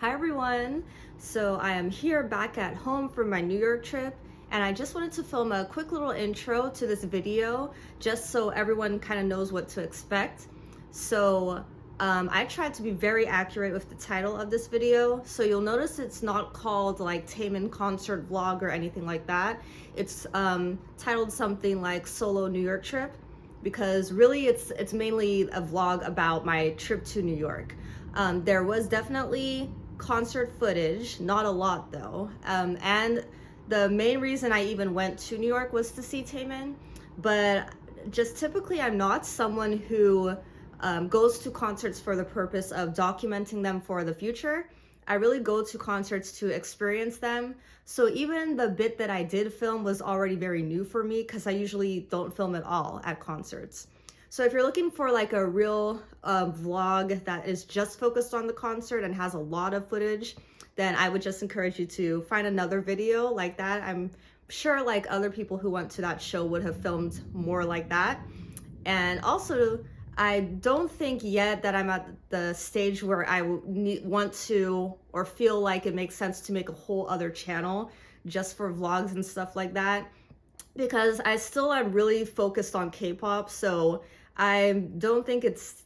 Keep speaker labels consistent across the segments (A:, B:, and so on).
A: Hi everyone! So I am here back at home from my New York trip, and I just wanted to film a quick little intro to this video just so everyone kind of knows what to expect. So I tried to be very accurate with the title of this video, so you'll notice it's not called like Taemin Concert vlog or anything like that. It's titled something like Solo New York Trip, because really it's mainly a vlog about my trip to New York. There was definitely concert footage, not a lot though, and the main reason I even went to New York was to see Taemin, but just typically I'm not someone who goes to concerts for the purpose of documenting them for the future. I really go to concerts to experience them. So even the bit that I did film was already very new for me because I usually don't film at all at concerts. So if you're looking for like a real vlog that is just focused on the concert and has a lot of footage, then I would just encourage you to find another video like that. I'm sure like other people who went to that show would have filmed more like that. And also, I don't think yet that I'm at the stage where I want to or feel like it makes sense to make a whole other channel just for vlogs and stuff like that, because I still am really focused on K-pop. So I don't think it's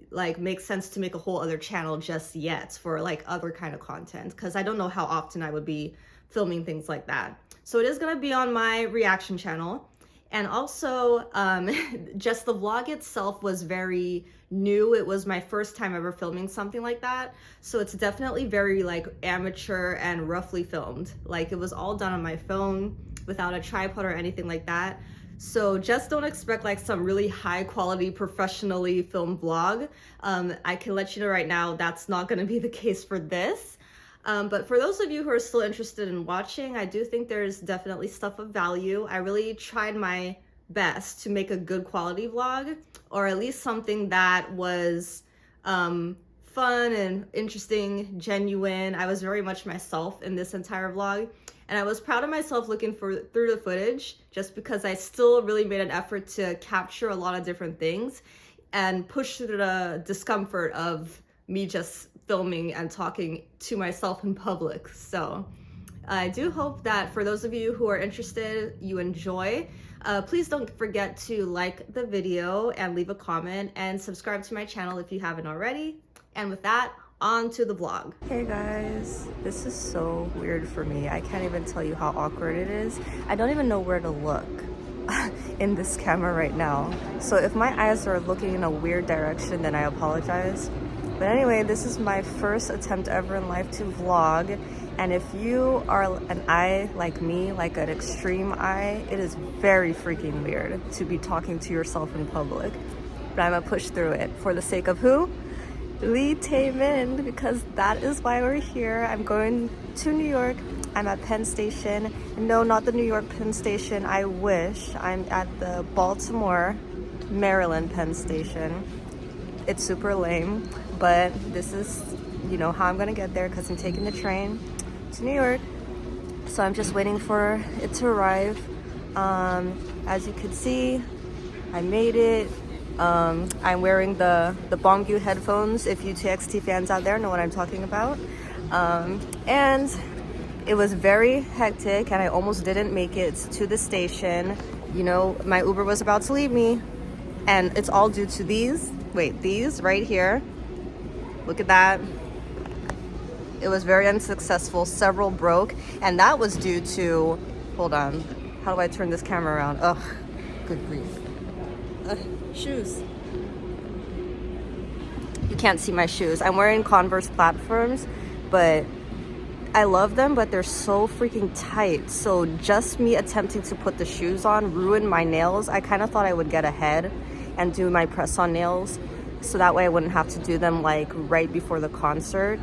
A: like makes sense to make a whole other channel just yet for like other kind of content, because I don't know how often I would be filming things like that. So it is going to be on my reaction channel. And also, just the vlog itself was very new. It was my first time ever filming something like that. So it's definitely very like amateur and roughly filmed. Like it was all done on my phone without a tripod or anything like that. So just don't expect like some really high quality, professionally filmed vlog. I can let you know right now, that's not gonna be the case for this. But for those of you who are still interested in watching, I do think there's definitely stuff of value. I really tried my best to make a good quality vlog, or at least something that was fun and interesting, genuine. I was very much myself in this entire vlog. And I was proud of myself looking through the footage, just because I still really made an effort to capture a lot of different things and push through the discomfort of me just filming and talking to myself in public. So I do hope that for those of you who are interested, you enjoy. Please don't forget to like the video and leave a comment and subscribe to my channel if you haven't already. And with that, on to the vlog. Hey guys, this is so weird for me. I can't even tell you how awkward it is. I don't even know where to look in this camera right now. So if my eyes are looking in a weird direction, then I apologize. But anyway, this is my first attempt ever in life to vlog. And if you are an eye like me, like an extreme eye, it is very freaking weird to be talking to yourself in public. But I'm gonna push through it for the sake of who? Lee Taemin, because that is why we're here. I'm going to New York. I'm at Penn Station. No, not the New York Penn Station. I wish. I'm at the Baltimore, Maryland Penn Station. It's super lame, but this is, you know, how I'm gonna get there, because I'm taking the train to New York. So I'm just waiting for it to arrive. As you can see, I made it. I'm wearing the Bongyu headphones, if you TXT fans out there know what I'm talking about. And it was very hectic and I almost didn't make it to the station. You know, my Uber was about to leave me, and it's all due to these right here. Look at that. It was very unsuccessful. Several broke, and that was due to, hold on, how do I turn this camera around? Ugh, good grief. Shoes. You can't see my shoes. I'm wearing Converse platforms, but I love them, but they're so freaking tight. So just me attempting to put the shoes on ruined my nails. I kind of thought I would get ahead and do my press-on nails, so that way I wouldn't have to do them like right before the concert.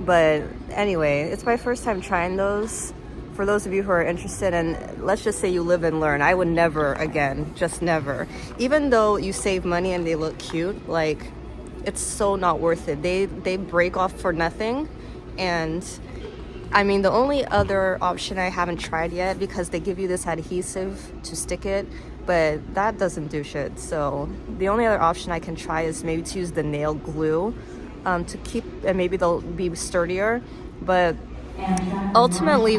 A: But anyway, it's my first time trying those. For those of you who are interested, and let's just say you live and learn, I would never again, just never. Even though you save money and they look cute, like it's so not worth it. They break off for nothing. And I mean, the only other option I haven't tried yet, because they give you this adhesive to stick it, but that doesn't do shit. So the only other option I can try is maybe to use the nail glue, to keep, and maybe they'll be sturdier. But ultimately,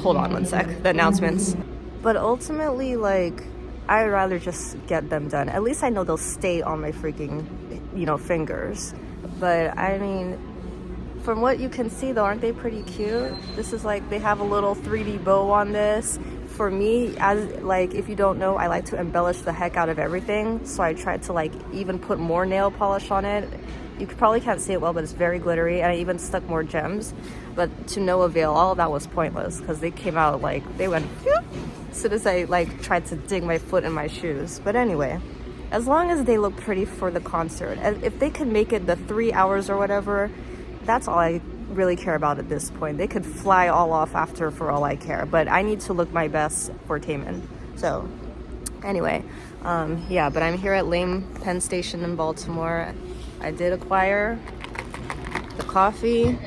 A: hold on one sec, the announcements. But ultimately, like, I'd rather just get them done. At least I know they'll stay on my freaking, fingers. But I mean, from what you can see though, aren't they pretty cute? This is like, they have a little 3D bow on this. For me, as like, if you don't know, I like to embellish the heck out of everything. So I tried to like even put more nail polish on it. You probably can't see it well, but it's very glittery. And I even stuck more gems, but to no avail. All of that was pointless because they came out like, they went phew, as soon as I like tried to dig my foot in my shoes. But anyway, as long as they look pretty for the concert, and if they can make it the 3 hours or whatever, that's all I really care about at this point. They could fly all off after for all I care, but I need to look my best for Taemin. So anyway, yeah, but I'm here at Lane Penn Station in Baltimore. I did acquire the coffee.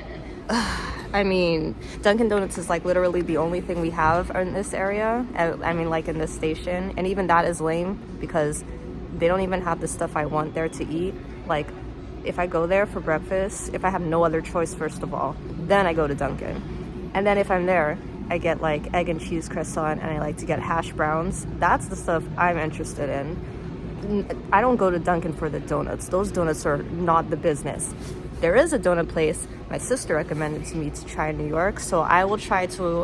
A: I mean, Dunkin' Donuts is like literally the only thing we have in this area. I mean, like in this station, and even that is lame because they don't even have the stuff I want there to eat. Like, if I go there for breakfast, if I have no other choice, first of all, then I go to Dunkin'. And then if I'm there, I get like egg and cheese croissant, and I like to get hash browns. That's the stuff I'm interested in. I don't go to Dunkin' for the donuts. Those donuts are not the business. There is a donut place my sister recommended to me to try in New York, so I will try to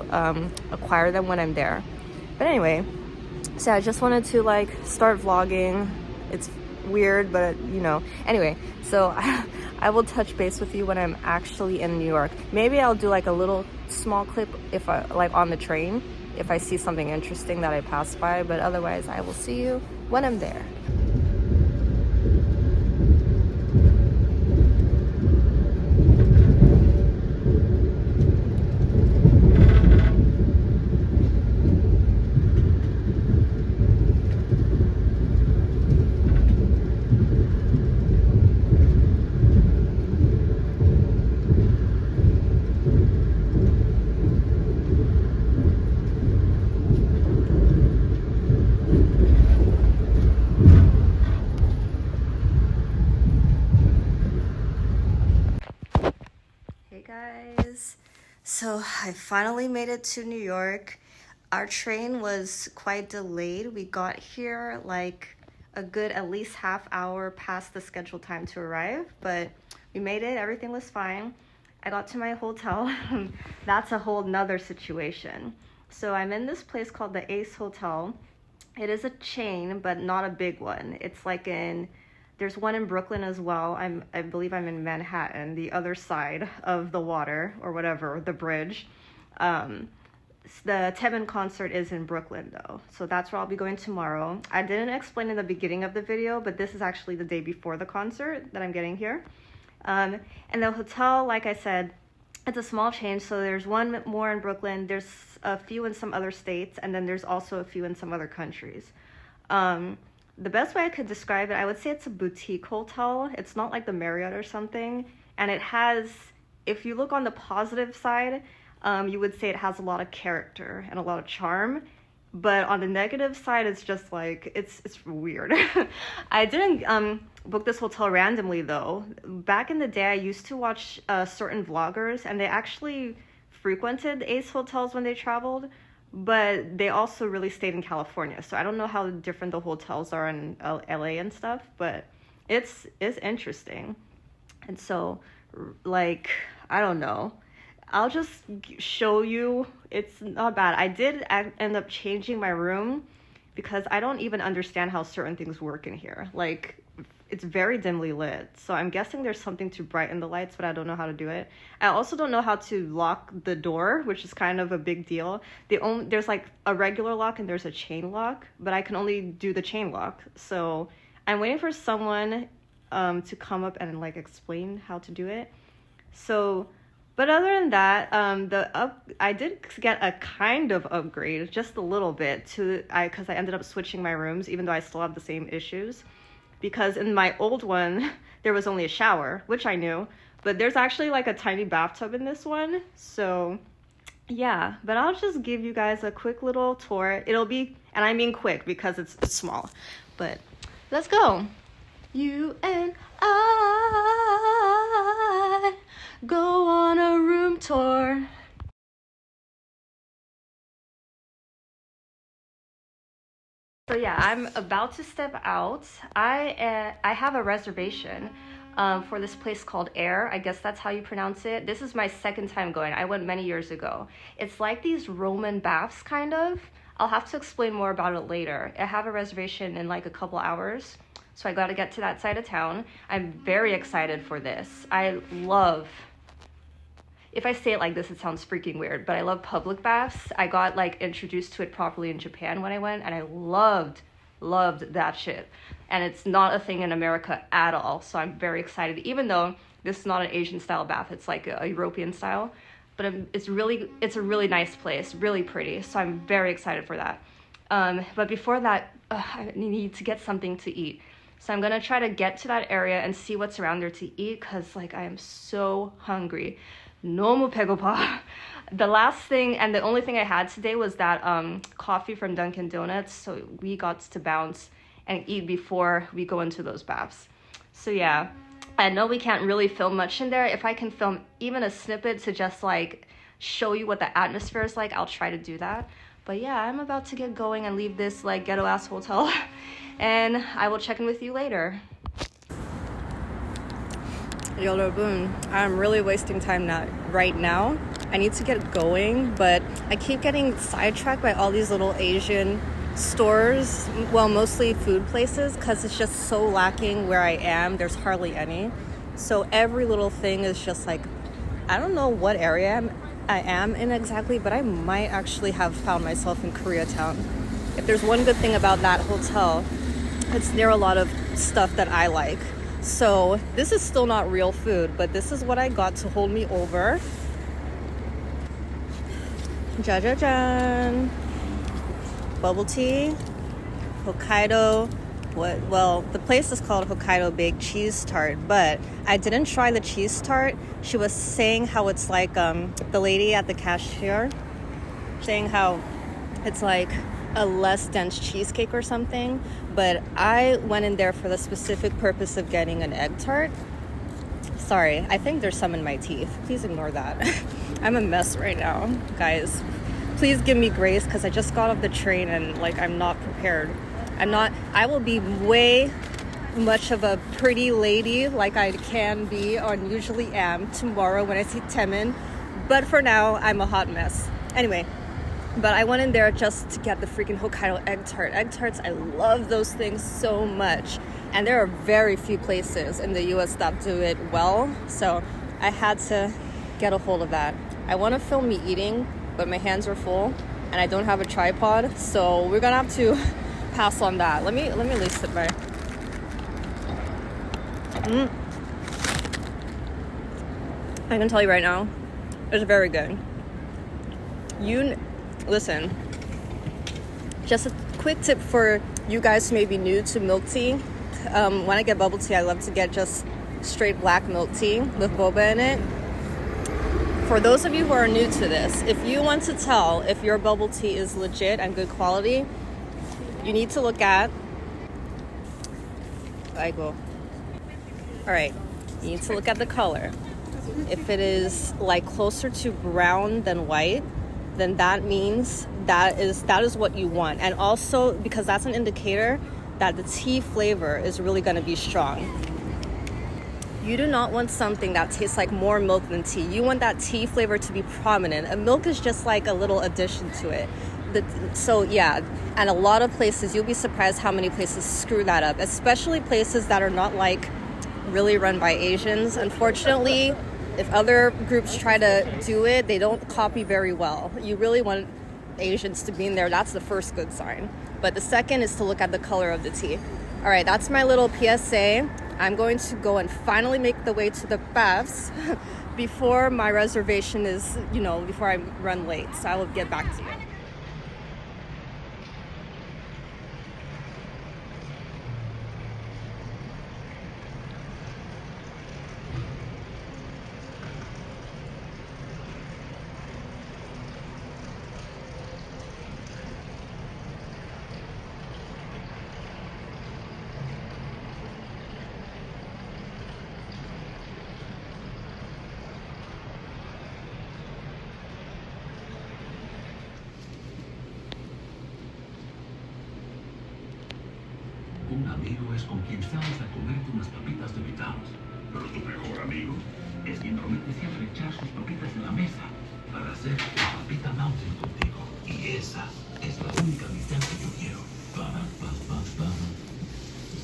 A: acquire them when I'm there. But anyway, so I just wanted to like start vlogging. It's weird, but anyway, so I will touch base with you when I'm actually in New York. Maybe I'll do like a little small clip if I like on the train, if I see something interesting that I pass by, but otherwise I will see you when I'm there. Guys, so I finally made it to New York. Our train was quite delayed. We got here like a good at least half hour past the scheduled time to arrive, but we made it. Everything was fine. I got to my hotel. That's a whole nother situation. So I'm in this place called the Ace Hotel. It is a chain, but not a big one. It's like there's one in Brooklyn as well. I believe I'm in Manhattan, the other side of the water or whatever, the bridge. The Taemin Concert is in Brooklyn though. So that's where I'll be going tomorrow. I didn't explain in the beginning of the video, but this is actually the day before the concert that I'm getting here. And the hotel, like I said, it's a small chain. So there's one more in Brooklyn. There's a few in some other states. And then there's also a few in some other countries. The best way I could describe it, I would say it's a boutique hotel. It's not like the Marriott or something. And it has, if you look on the positive side, you would say it has a lot of character and a lot of charm. But on the negative side, it's just like, it's weird. I didn't book this hotel randomly though. Back in the day, I used to watch certain vloggers, and they actually frequented Ace hotels when they traveled. But they also really stayed in California. So I don't know how different the hotels are in LA and stuff, but it's interesting. And so, like, I don't know. I'll just show you. It's not bad. I did end up changing my room because I don't even understand how certain things work in here. Like, it's very dimly lit. So I'm guessing there's something to brighten the lights, but I don't know how to do it. I also don't know how to lock the door, which is kind of a big deal. There's like a regular lock and there's a chain lock, but I can only do the chain lock. So I'm waiting for someone to come up and like explain how to do it. So, but other than that, I did get a kind of upgrade, just a little bit, because I ended up switching my rooms, even though I still have the same issues. Because in my old one, there was only a shower, which I knew, but there's actually like a tiny bathtub in this one. So yeah, but I'll just give you guys a quick little tour. It'll be, and I mean quick because it's small, but let's go. You and I. go on a room tour. So yeah, I'm about to step out. I have a reservation for this place called AIRE. I guess that's how you pronounce it. This is my second time going. I went many years ago. It's like these Roman baths, kind of. I'll have to explain more about it later. I have a reservation in like a couple hours, so I gotta get to that side of town. I'm very excited for this. I love, if I say it like this, it sounds freaking weird, but I love public baths. I got like introduced to it properly in Japan when I went, and I loved that shit. And it's not a thing in America at all, so I'm very excited, even though this is not an Asian style bath, it's like a European style. But it's a really nice place, really pretty, so I'm very excited for that. But before that, I need to get something to eat. So I'm gonna try to get to that area and see what's around there to eat, because like I am so hungry. 너무 배고파. The last thing and the only thing I had today was that coffee from Dunkin' Donuts, so we got to bounce and eat before we go into those baths. So yeah, I know we can't really film much in there. If I can film even a snippet to just like show you what the atmosphere is like, I'll try to do that. But yeah, I'm about to get going and leave this like ghetto ass hotel and I will check in with you later. 여러분, I'm really wasting time right now. I need to get going, but I keep getting sidetracked by all these little Asian stores, well, mostly food places, because it's just so lacking where I am. There's hardly any. So every little thing is just like, I don't know what area I am in exactly, but I might actually have found myself in Koreatown. If there's one good thing about that hotel, it's near a lot of stuff that I like. So this is still not real food, but this is what I got to hold me over. Jajajan. Bubble tea. Hokkaido. Well, the place is called Hokkaido Baked Cheese Tart, but I didn't try the cheese tart. She was saying how it's like, the lady at the cashier, saying how it's like a less dense cheesecake or something, but I went in there for the specific purpose of getting an egg tart. Sorry, I think there's some in my teeth. Please ignore that. I'm a mess right now, guys. Please give me grace, because I just got off the train and like I'm not prepared. I will be way much of a pretty lady like I can be or usually am tomorrow when I see Taemin, but for now I'm a hot mess. Anyway, but I went in there just to get the freaking Hokkaido egg tart. Egg tarts, I love those things so much. And there are very few places in the US that do it well. So I had to get a hold of that. I want to film me eating, but my hands are full and I don't have a tripod. So we're gonna have to pass on that. Let me at least sit by. I can tell you right now, it's very good. Listen, just a quick tip for you guys who may be new to milk tea. When I get bubble tea, I love to get just straight black milk tea with boba in it. For those of you who are new to this, if you want to tell if your bubble tea is legit and good quality, you need to look at Bagel. All right, you need to look at the color. If it is like closer to brown than white, then that means that is what you want. And also because that's an indicator that the tea flavor is really going to be strong. You do not want something that tastes like more milk than tea. You want that tea flavor to be prominent. And milk is just like a little addition to it. So yeah, and a lot of places, you'll be surprised how many places screw that up, especially places that are not like really run by Asians. Unfortunately, if other groups try to do it, they don't copy very well. You really want Asians to be in there. That's the first good sign. But the second is to look at the color of the tea. All right, that's my little PSA. I'm going to go and finally make the way to the baths before my reservation is, before I run late. So I will get back to you.
B: buen amigo es con quien sales a comerte unas papitas de McDonald's. Pero tu mejor amigo es quien promete siempre echar sus papitas en la mesa para hacer la papita mountain contigo. Y esa es la única amistad que yo quiero.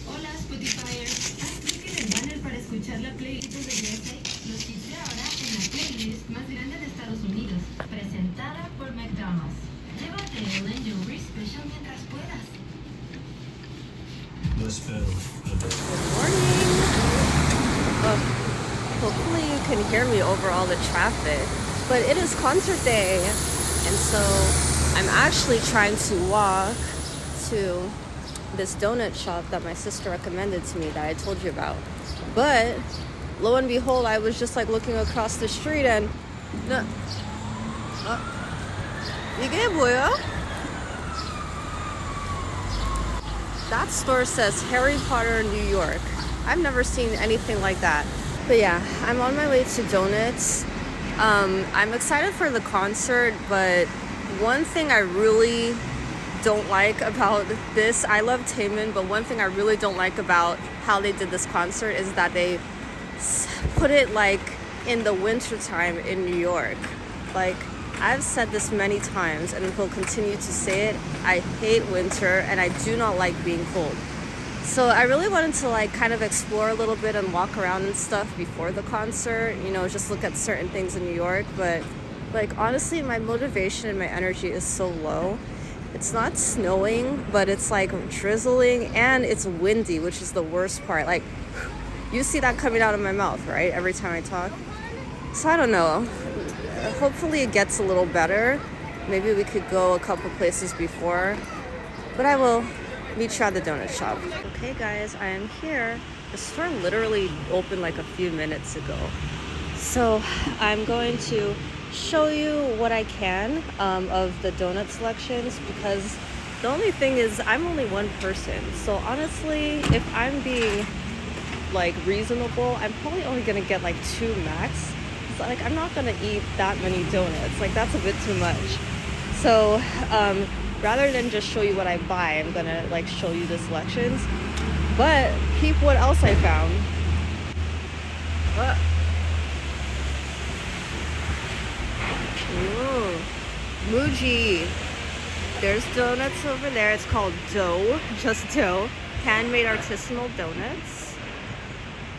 C: Hola Spotify. ¿Has visto el banner para escuchar la playlist de USA? Los hice ahora en la playlist más grande de Estados Unidos, presentada por McDonald's. Llévate el Enjoy Special mientras puedas.
A: Good morning. Well, hopefully you can hear me over all the traffic, but it is concert day, and so I'm actually trying to walk to this donut shop that my sister recommended to me that I told you about. But lo and behold, I was just like looking across the street and 이게 뭐야? That store says Harry Potter New York. I've never seen anything like that. But yeah, I'm on my way to Doughnuts. I'm excited for the concert, but one thing I really don't like about this, I love Taemin, but one thing I really don't like about how they did this concert is that they put it like in the winter time in New York. Like, I've said this many times and will continue to say it. I hate winter and I do not like being cold. So I really wanted to like kind of explore a little bit and walk around and stuff before the concert, you know, just look at certain things in New York. But like honestly, my motivation and my energy is so low. It's not snowing, but it's like drizzling and it's windy, which is the worst part. Like, you see that coming out of my mouth, right? Every time I talk. So I don't know. Hopefully it gets a little better. Maybe we could go a couple places before. But I will meet you at the donut shop. Okay guys, I am here. The store literally opened like a few minutes ago. So I'm going to show you what I can of the donut selections, because the only thing is I'm only one person. So honestly, if I'm being like reasonable, I'm probably only gonna get like 2 max. So like I'm not gonna eat that many donuts. Like that's a bit too much. So rather than just show you what I buy, I'm gonna like show you the selections. But peep what else I found. What? Ooh, Muji. There's donuts over there. It's called dough, just dough. Handmade artisanal donuts.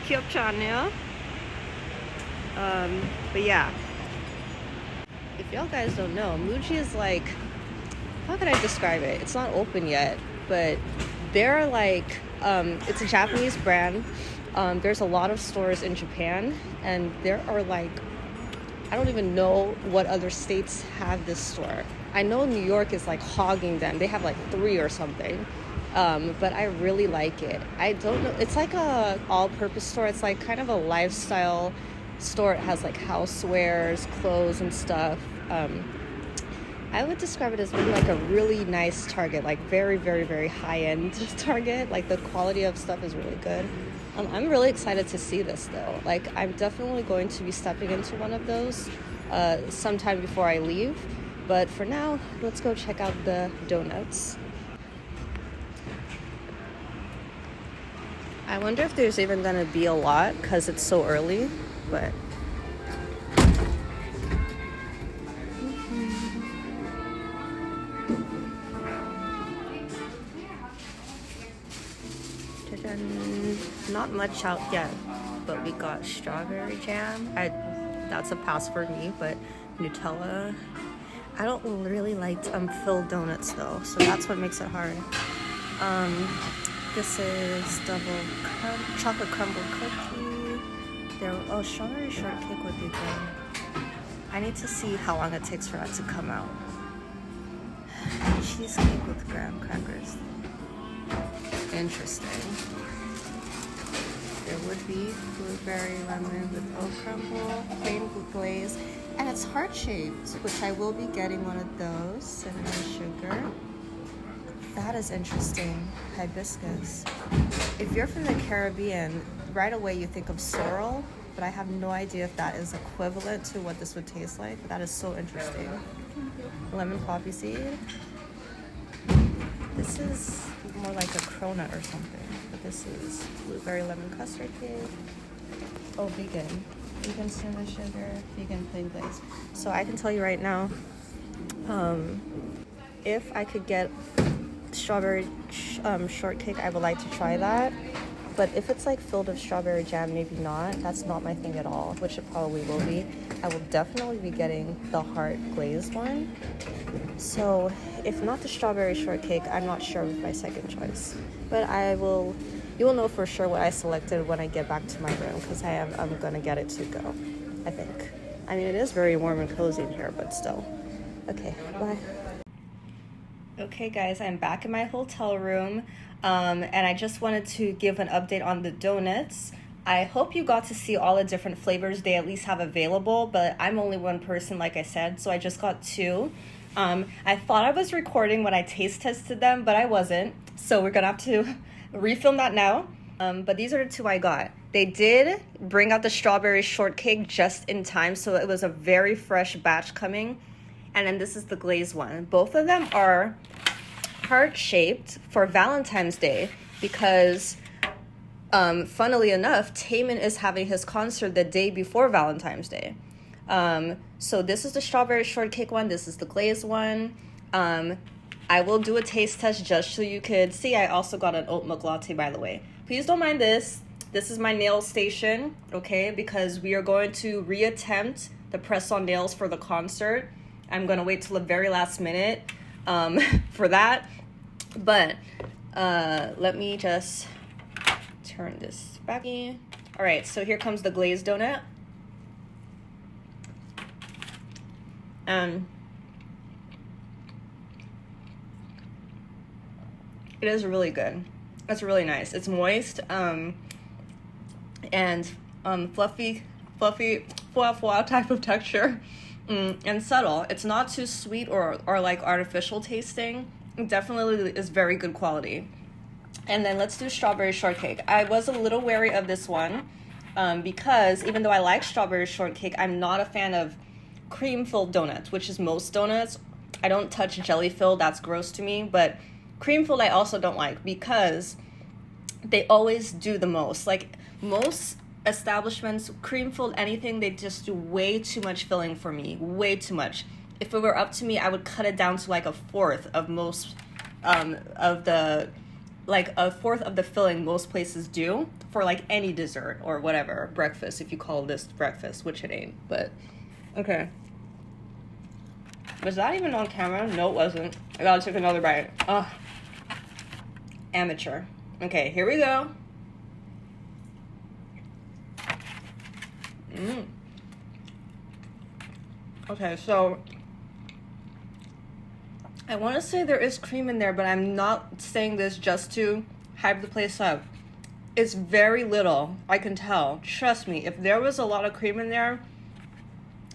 A: 귀엽지 않아요? But yeah. If y'all guys don't know, Muji is like, how could I describe it? It's not open yet, but they're like, it's a Japanese brand. There's a lot of stores in Japan, and there are like, I don't even know what other states have this store. I know New York is like hogging them. They have like 3 or something. But I really like it. I don't know. It's like a all-purpose store. It's like kind of a lifestyle store. It has like housewares, clothes and stuff. I would describe it as being like a really nice Target, like very, very, very high-end Target. Like the quality of stuff is really good. I'm really excited to see this though. Like I'm definitely going to be stepping into one of those sometime before I leave. But for now, let's go check out the donuts. I wonder if there's even gonna be a lot because it's so early, but not much out yet, but we got strawberry jam. That's a pass for me, but Nutella. I don't really like filled donuts though, so that's what makes it hard. This is chocolate crumble cookie. Strawberry shortcake would be good. I need to see how long it takes for that to come out. Cheesecake with graham crackers. Interesting. There would be blueberry lemon with oat crumble, plain glaze, and it's heart-shaped, which I will be getting one of those. Cinnamon sugar. That is interesting. Hibiscus. If you're from the Caribbean, right away you think of sorrel, but I have no idea if that is equivalent to what this would taste like. That is so interesting. Lemon poppy seed. This is more like a cronut or something, but this is blueberry lemon custard cake. Oh, vegan. Vegan cinnamon sugar, vegan plain glaze. So I can tell you right now, if I could get strawberry shortcake, I would like to try that. But if it's like filled with strawberry jam, maybe not. That's not my thing at all, which it probably will be. I will definitely be getting the heart glazed one. So if not the strawberry shortcake, I'm not sure with my second choice. But you will know for sure what I selected when I get back to my room, because I'm gonna get it to go, I think. I mean, it is very warm and cozy in here, but still. Okay, bye. Okay guys, I'm back in my hotel room, and I just wanted to give an update on the donuts. I hope you got to see all the different flavors they at least have available, but I'm only one person, like I said, so I just got 2. I thought I was recording when I taste tested them, but I wasn't, so we're gonna have to refilm that now. But these are the 2 I got. They did bring out the strawberry shortcake just in time, so it was a very fresh batch coming. And then this is the glazed one. Both of them are heart-shaped for Valentine's Day because, funnily enough, Taemin is having his concert the day before Valentine's Day. So this is the strawberry shortcake one. This is the glazed one. I will do a taste test just so you could see. I also got an oat milk latte, by the way. Please don't mind this. This is my nail station, okay? Because we are going to reattempt the press-on nails for the concert. I'm gonna wait till the very last minute for that. But let me just turn this back in. All right, so here comes the glazed donut. It is really good. It's really nice. It's moist and fluffy, fwa type of texture. And subtle. It's not too sweet or like artificial tasting. It definitely is very good quality. And then let's do strawberry shortcake. I was a little wary of this one because even though I like strawberry shortcake, I'm not a fan of cream-filled donuts, which is most donuts. I don't touch jelly-filled. That's gross to me. But cream-filled I also don't like because they always do the most. Like most establishments, cream-filled anything, they just do way too much filling for me. Way too much. If it were up to me, I would cut it down to like a fourth of most of the filling most places do for like any dessert or whatever, breakfast, if you call this breakfast, which it ain't. But okay. Was that even on camera? No, it wasn't. I gotta take another bite. Ugh. Amateur. Okay, here we go. Okay, so I want to say there is cream in there, but I'm not saying this just to hype the place up. It's very little, I can tell. Trust me, if there was a lot of cream in there,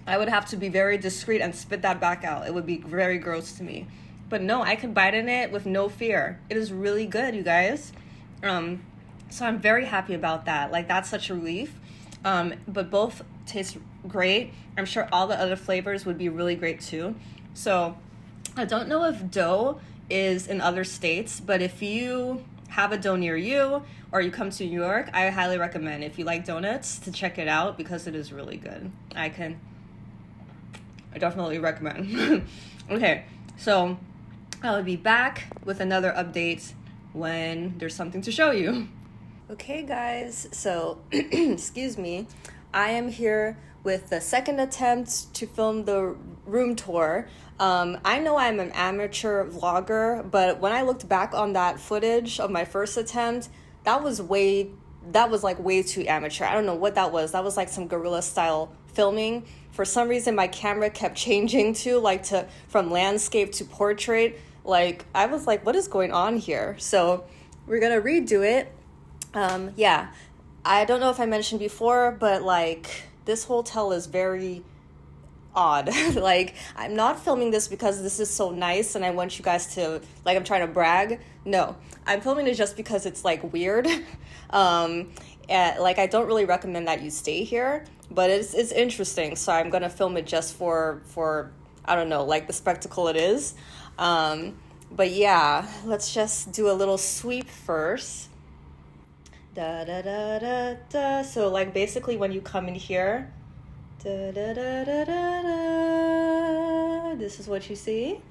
A: I would have to be very discreet and spit that back out. It would be very gross to me. But no, I could bite in it with no fear. It is really good, you guys. So I'm very happy about that. Like, that's such a relief. But both taste great. I'm sure all the other flavors would be really great too. So I don't know if dough is in other states, but if you have a dough near you or you come to New York, I highly recommend, if you like donuts, to check it out because it is really good. I definitely recommend. Okay, so I'll be back with another update when there's something to show you. Okay guys, so excuse me, I am here with the second attempt to film the room tour. I know I'm an amateur vlogger, but when I looked back on that footage of my first attempt, that was way too amateur. I don't know what that was. That was like some guerrilla style filming. For some reason, my camera kept changing from landscape to portrait. Like, I was like, what is going on here? So we're gonna redo it. Yeah, I don't know if I mentioned before, but like this hotel is very odd. Like, I'm not filming this because this is so nice and I want you guys to, like, I'm trying to brag. No, I'm filming it just because it's like weird. Like, I don't really recommend that you stay here, but it's interesting. So I'm gonna film it just for I don't know, like the spectacle it is. But yeah, let's just do a little sweep first. Da da da da da. So like basically when you come in here, da da da da da da. This is what you see.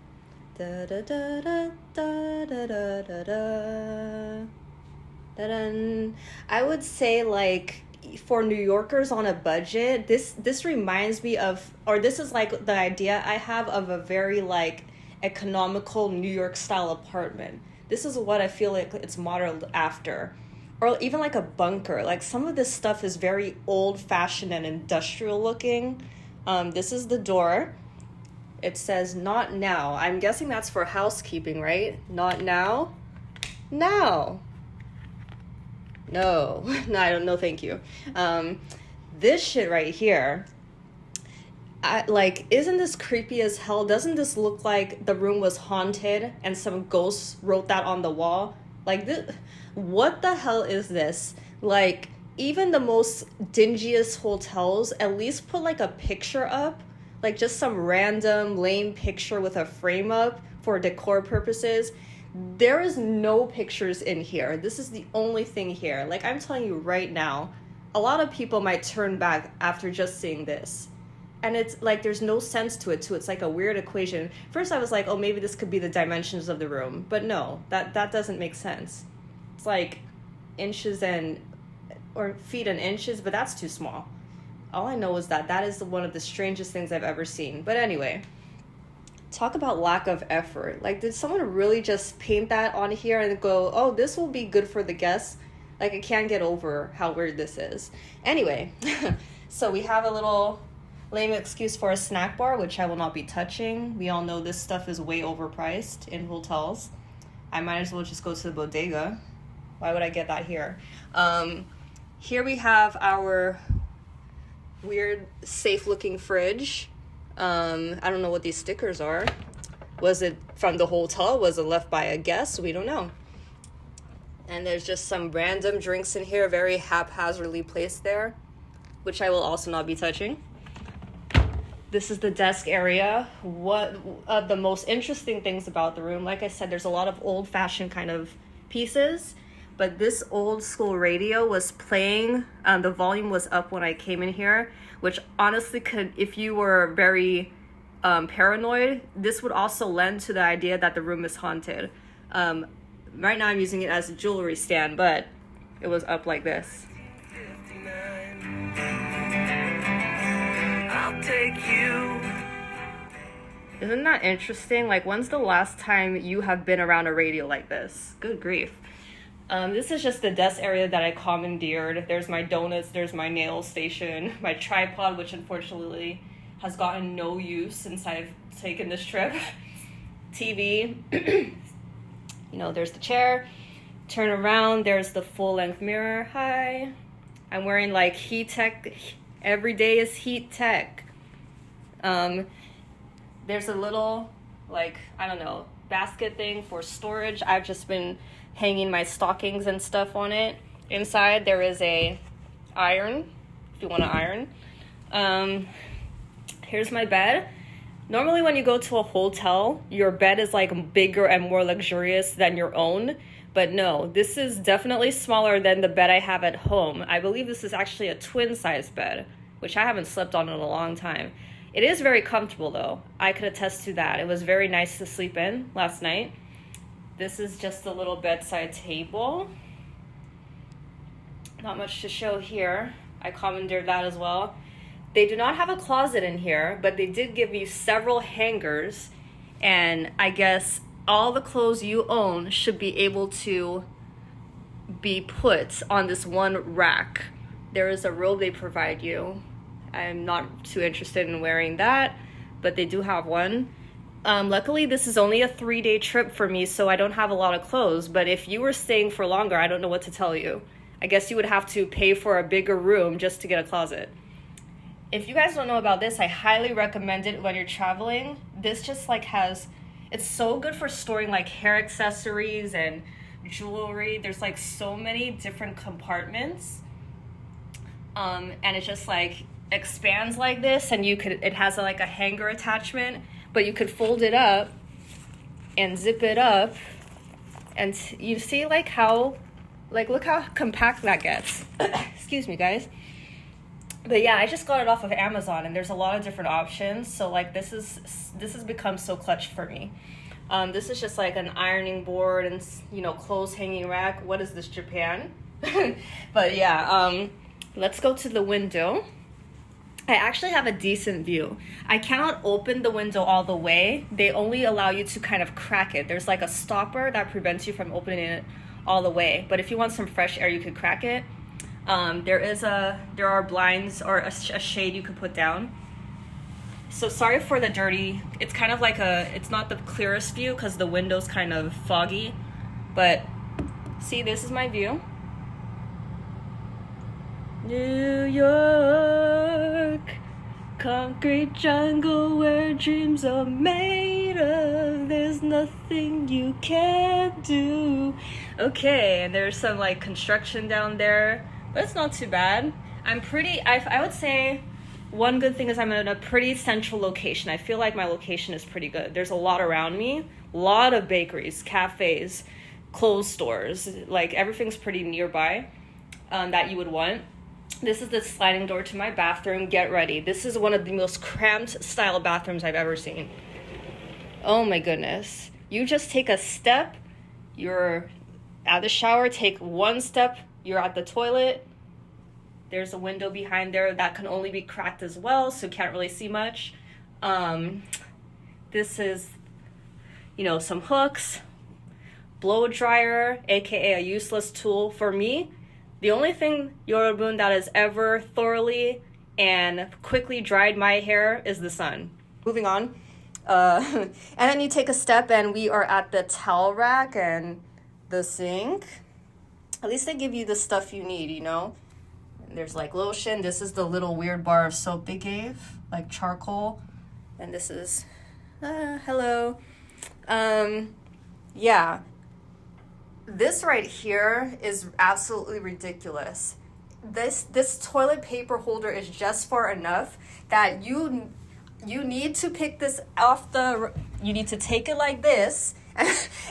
A: Da da da da da da da da da. Da-dun. I would say like for New Yorkers on a budget, this reminds me of, or this is like the idea I have of a very like economical New York style apartment. This is what I feel like it's modeled after. Or even like a bunker. Like some of this stuff is very old fashioned and industrial looking. This is the door. It says not now. I'm guessing that's for housekeeping, right? Not now. Now. No, I don't know. Thank you. This shit right here, isn't this creepy as hell? Doesn't this look like the room was haunted and some ghosts wrote that on the wall? Like this, what the hell is this? Like even the most dingiest hotels at least put like a picture up, like just some random lame picture with a frame up for decor purposes. There is no pictures in here. This is the only thing here. Like I'm telling you right now, a lot of people might turn back after just seeing this. And it's like there's no sense to it too. It's like a weird equation. First I was like, oh, maybe this could be the dimensions of the room. But no, that doesn't make sense. It's like inches or feet and inches, but that's too small. All I know is that is one of the strangest things I've ever seen. But anyway, talk about lack of effort. Like, did someone really just paint that on here and go, oh, this will be good for the guests? Like, I can't get over how weird this is. Anyway, so we have a little lame excuse for a snack bar, which I will not be touching. We all know this stuff is way overpriced in hotels. I might as well just go to the bodega. Why would I get that here? Here we have our weird, safe-looking fridge. I don't know what these stickers are. Was it from the hotel? Was it left by a guest? We don't know. And there's just some random drinks in here, very haphazardly placed there, which I will also not be touching. This is the desk area. What of the most interesting things about the room, like I said, there's a lot of old-fashioned kind of pieces, but this old school radio was playing. The volume was up when I came in here, which honestly could, if you were very paranoid, this would also lend to the idea that the room is haunted. Right now I'm using it as a jewelry stand, but it was up like this. I'll take you. Isn't that interesting? Like, when's the last time you have been around a radio like this? Good grief. This is just the desk area that I commandeered. There's my donuts, there's my nail station, my tripod, which unfortunately has gotten no use since I've taken this trip. TV. You know, there's the chair. Turn around, there's the full-length mirror. Hi. I'm wearing like heat tech. Every day is heat tech. There's a little, like, I don't know, basket thing for storage. I've just been hanging my stockings and stuff on it. Inside there is a iron, if you want to iron. Here's my bed. Normally when you go to a hotel, your bed is like bigger and more luxurious than your own. But no, this is definitely smaller than the bed I have at home. I believe this is actually a twin-size bed, which I haven't slept on in a long time. It is very comfortable though. I could attest to that. It was very nice to sleep in last night. This is just a little bedside table. Not much to show here. I commandeered that as well. They do not have a closet in here, but they did give you several hangers, and I guess all the clothes you own should be able to be put on this one rack. There is a robe they provide you. I'm not too interested in wearing that, but they do have one. Luckily, this is only a 3-day trip for me, so I don't have a lot of clothes, but if you were staying for longer, I don't know what to tell you. I guess you would have to pay for a bigger room just to get a closet. If you guys don't know about this, I highly recommend it when you're traveling. This just like it's so good for storing like hair accessories and jewelry. There's like so many different compartments. And it just like expands like this, and it has like a hanger attachment, but you could fold it up and zip it up, and you see like how, like look how compact that gets. Excuse me, guys. But yeah, I just got it off of Amazon, and there's a lot of different options. So like this has become so clutch for me. This is just like an ironing board and, you know, clothes hanging rack. What is this, Japan? But yeah, let's go to the window. I actually have a decent view. I cannot open the window all the way. They only allow you to kind of crack it. There's like a stopper that prevents you from opening it all the way. But if you want some fresh air, you could crack it. There are blinds or a shade you could put down. So sorry for the dirty. It's kind of like it's not the clearest view because the window's kind of foggy. But see, this is my view. New York, concrete jungle where dreams are made of. There's nothing you can't do. Okay, and there's some like construction down there, but it's not too bad. I would say one good thing is I'm in a pretty central location. I feel like my location is pretty good. There's a lot around me, a lot of bakeries, cafes, clothes stores, like everything's pretty nearby that you would want. This is the sliding door to my bathroom. Get ready. This is one of the most cramped style bathrooms I've ever seen. Oh my goodness. You just take a step, you're at the shower, take one step, you're at the toilet. There's a window behind there that can only be cracked as well, so you can't really see much. This is, you know, some hooks, blow dryer, aka a useless tool for me. The only thing Yorobun that has ever thoroughly and quickly dried my hair is the sun. Moving on. And then you take a step and we are at the towel rack and the sink. At least they give you the stuff you need, you know? And there's like lotion. This is the little weird bar of soap they gave, like charcoal. And this is, hello. Yeah. This right here is absolutely ridiculous. This toilet paper holder is just far enough that you need to pick this off you need to take it like this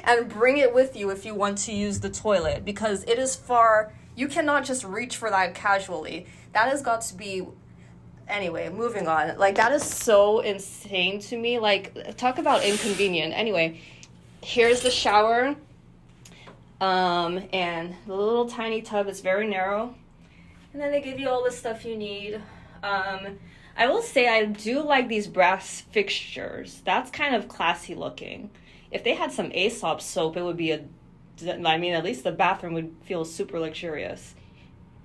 A: and bring it with you if you want to use the toilet, because it is far. You cannot just reach for that casually. That has got to be, anyway, moving on. Like that is so insane to me. Like, talk about inconvenient. Anyway, here's the shower. And the little tiny tub is very narrow, and then they give you all the stuff you need. I will say I do like these brass fixtures. That's kind of classy looking. If they had some Aesop soap, it would be at least the bathroom would feel super luxurious.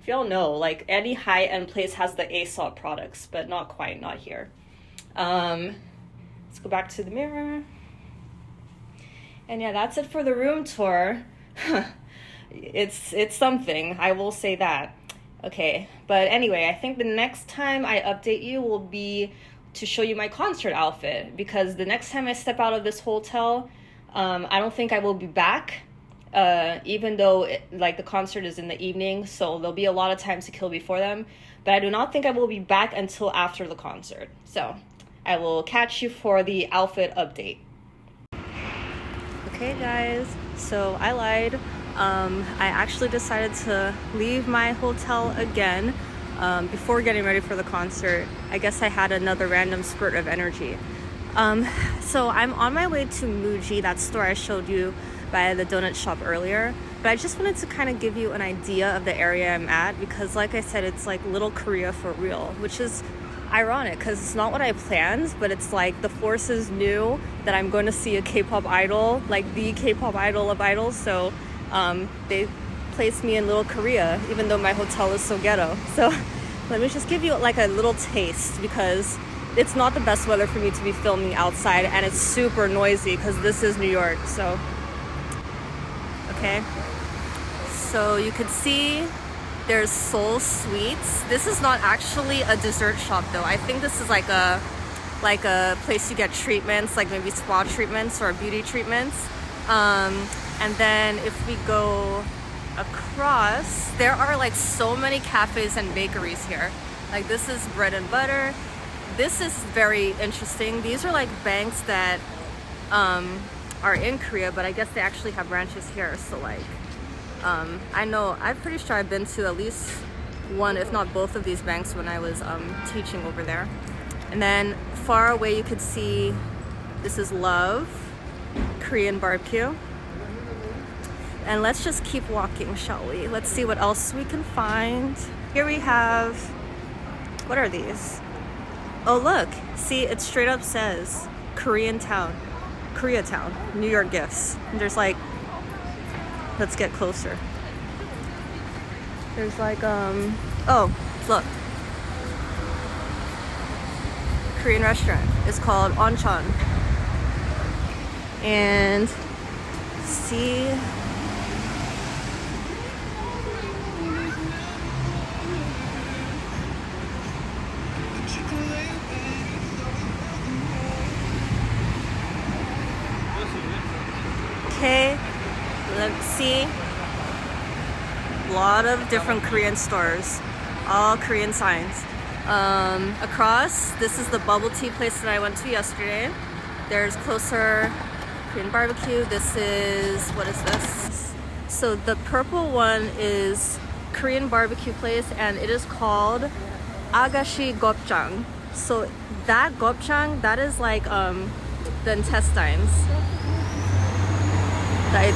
A: If y'all know, like any high-end place has the Aesop products, but not here. Let's go back to the mirror. And yeah, that's it for the room tour. It's something, I will say that. Okay, but anyway, I think the next time I update you will be to show you my concert outfit, because the next time I step out of this hotel, I don't think I will be back, even though the concert is in the evening, so there'll be a lot of time to kill before them, but I do not think I will be back until after the concert. So I will catch you for the outfit update. Okay guys, so I lied. I actually decided to leave my hotel again before getting ready for the concert. I guess I had another random spurt of energy. So I'm on my way to Muji, that store I showed you by the donut shop earlier. But I just wanted to kind of give you an idea of the area I'm at, because like I said, it's like little Korea for real, which is ironic because it's not what I planned, but it's like the forces knew that I'm going to see a K-pop idol, like the K-pop idol of idols, so they placed me in little Korea, even though my hotel is so ghetto. So let me just give you like a little taste, because it's not the best weather for me to be filming outside, and it's super noisy because this is New York. So okay, so you could see there's Seoul Sweets. This is not actually a dessert shop though. I think this is like a place you get treatments, like maybe spa treatments or beauty treatments. And then if we go across, there are like so many cafes and bakeries here. Like this is bread and butter. This is very interesting. These are like banks that are in Korea, but I guess they actually have branches here. So like, I know, I'm pretty sure I've been to at least one, if not both of these banks when I was teaching over there. And then far away you could see, this is Love, Korean barbecue. And let's just keep walking, shall we? Let's see what else we can find. Here we have, what are these? Oh look, see, it straight up says Koreatown, New York gifts. And there's like, let's get closer. There's like, oh, look. Korean restaurant is called Oncheon. And see, okay, let's see. A lot of different Korean stores, all Korean signs. Across, this is the bubble tea place that I went to yesterday. There's closer Korean barbecue. This is, what is this? So the purple one is Korean barbecue place, and it is called Agashi Gopjang. So that gopjang, that is like the intestines.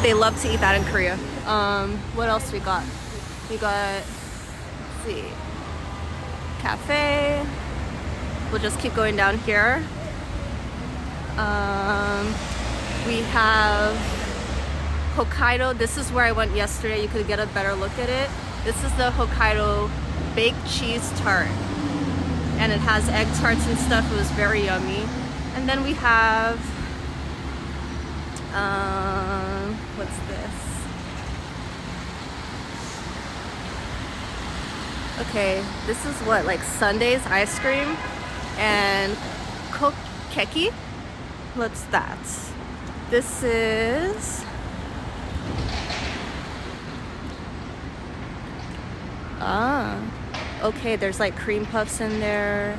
A: They love to eat that in Korea. What else we got? We got, let's see, cafe. We'll just keep going down here. We have Hokkaido. This is where I went yesterday. You could get a better look at it. This is the Hokkaido baked cheese tart. And it has egg tarts and stuff. It was very yummy. And then we have, what's this? Okay, this is what, like Sunday's ice cream and kokeki? What's that? This is okay, there's like cream puffs in there.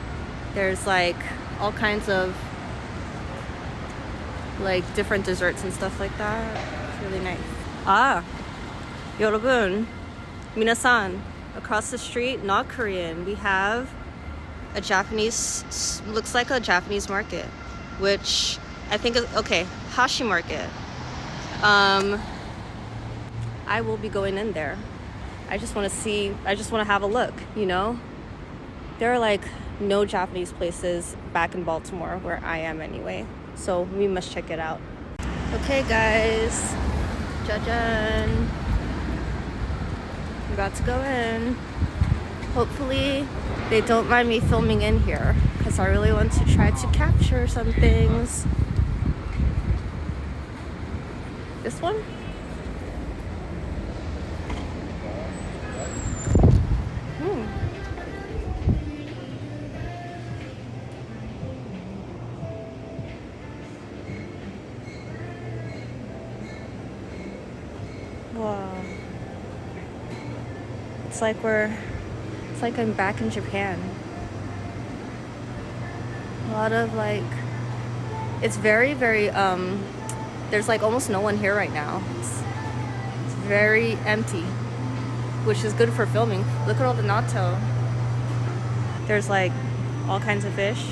A: There's like all kinds of like different desserts and stuff like that. It's really nice. 여러분, minasan, across the street, not Korean, we have a Japanese, looks like a Japanese market, which I think is, okay, Hashi Market. I will be going in there. I just want to see, I just want to have a look, you know? There are like no Japanese places back in Baltimore, where I am anyway. So we must check it out. Okay guys, 짜잔. I'm about to go in. Hopefully they don't mind me filming in here, because I really want to try to capture some things. This one? Wow. It's like I'm back in Japan. A lot of like, it's very, very, there's like almost no one here right now. It's very empty, which is good for filming. Look at all the natto. There's like all kinds of fish.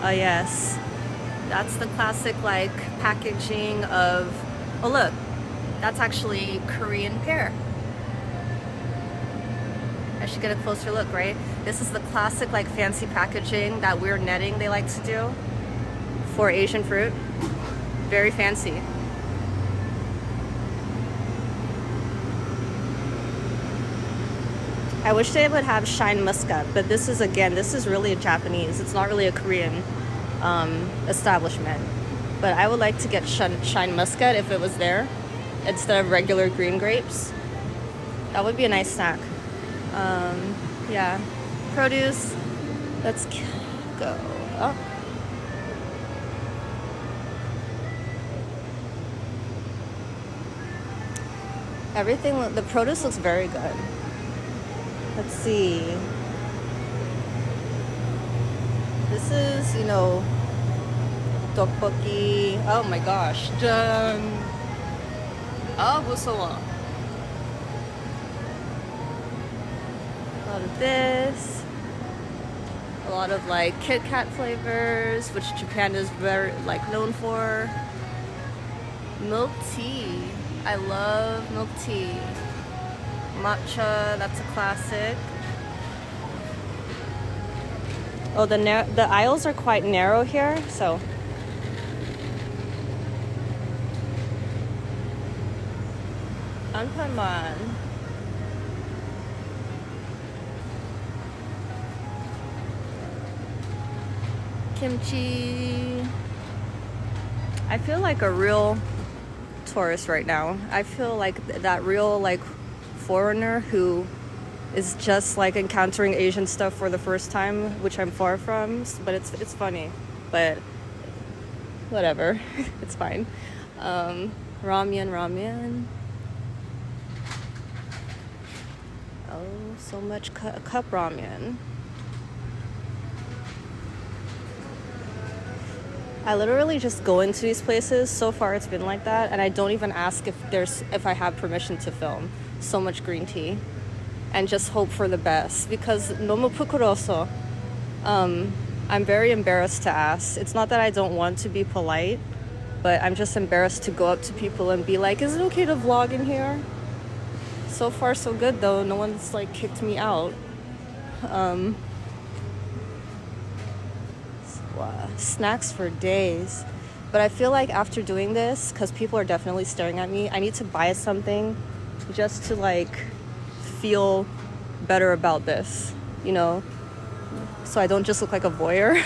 A: Oh yes. That's the classic like packaging of, oh look, that's actually Korean pear. I should get a closer look, right? This is the classic like fancy packaging, that weird netting they like to do for Asian fruit. Very fancy. I wish they would have shine muscat, but this is, again, this is really a Japanese. It's not really a Korean establishment. But I would like to get shine muscat if it was there, instead of regular green grapes. That would be a nice snack. Yeah. Produce. Let's go. Oh. Everything, the produce looks very good. Let's see. This is, you know, Tteokbokki. Oh my gosh. Dun. Oh, 무서워. A lot of this. A lot of like Kit Kat flavors, which Japan is very like known for. Milk tea. I love milk tea. Matcha, that's a classic. Oh, the aisles are quite narrow here, so. Anpanman. Kimchi. I feel like a real tourist right now. I feel like that real like foreigner who is just like encountering Asian stuff for the first time, which I'm far from, but it's funny, but whatever. It's fine. Ramen. Oh, so much cup ramen. I literally just go into these places. So far it's been like that, and I don't even ask if I have permission to film. So much green tea, and just hope for the best, because 너무 부끄러워서. I'm very embarrassed to ask. It's not that I don't want to be polite, but I'm just embarrassed to go up to people and be like, is it okay to vlog in here? So far so good though. No one's like kicked me out. Snacks for days. But I feel like after doing this, because people are definitely staring at me, I need to buy something just to like feel better about this, you know, so I don't just look like a voyeur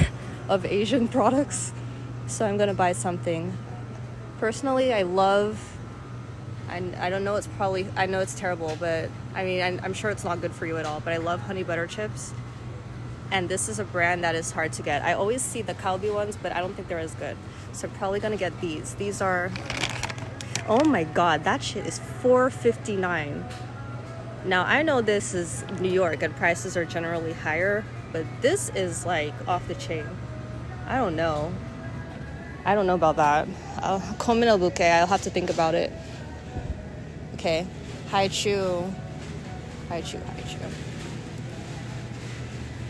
A: of Asian products. So I'm gonna buy something. Personally, I don't know, I know it's terrible, but I mean, I'm sure it's not good for you at all, but I love honey butter chips. And this is a brand that is hard to get. I always see the Kalbi ones, but I don't think they're as good. So I'm probably gonna get these. These are, oh my god, that shit is $4.59. Now I know this is New York and prices are generally higher, but this is like off the chain. I don't know about that. I'll have to think about it. Okay, Haichu.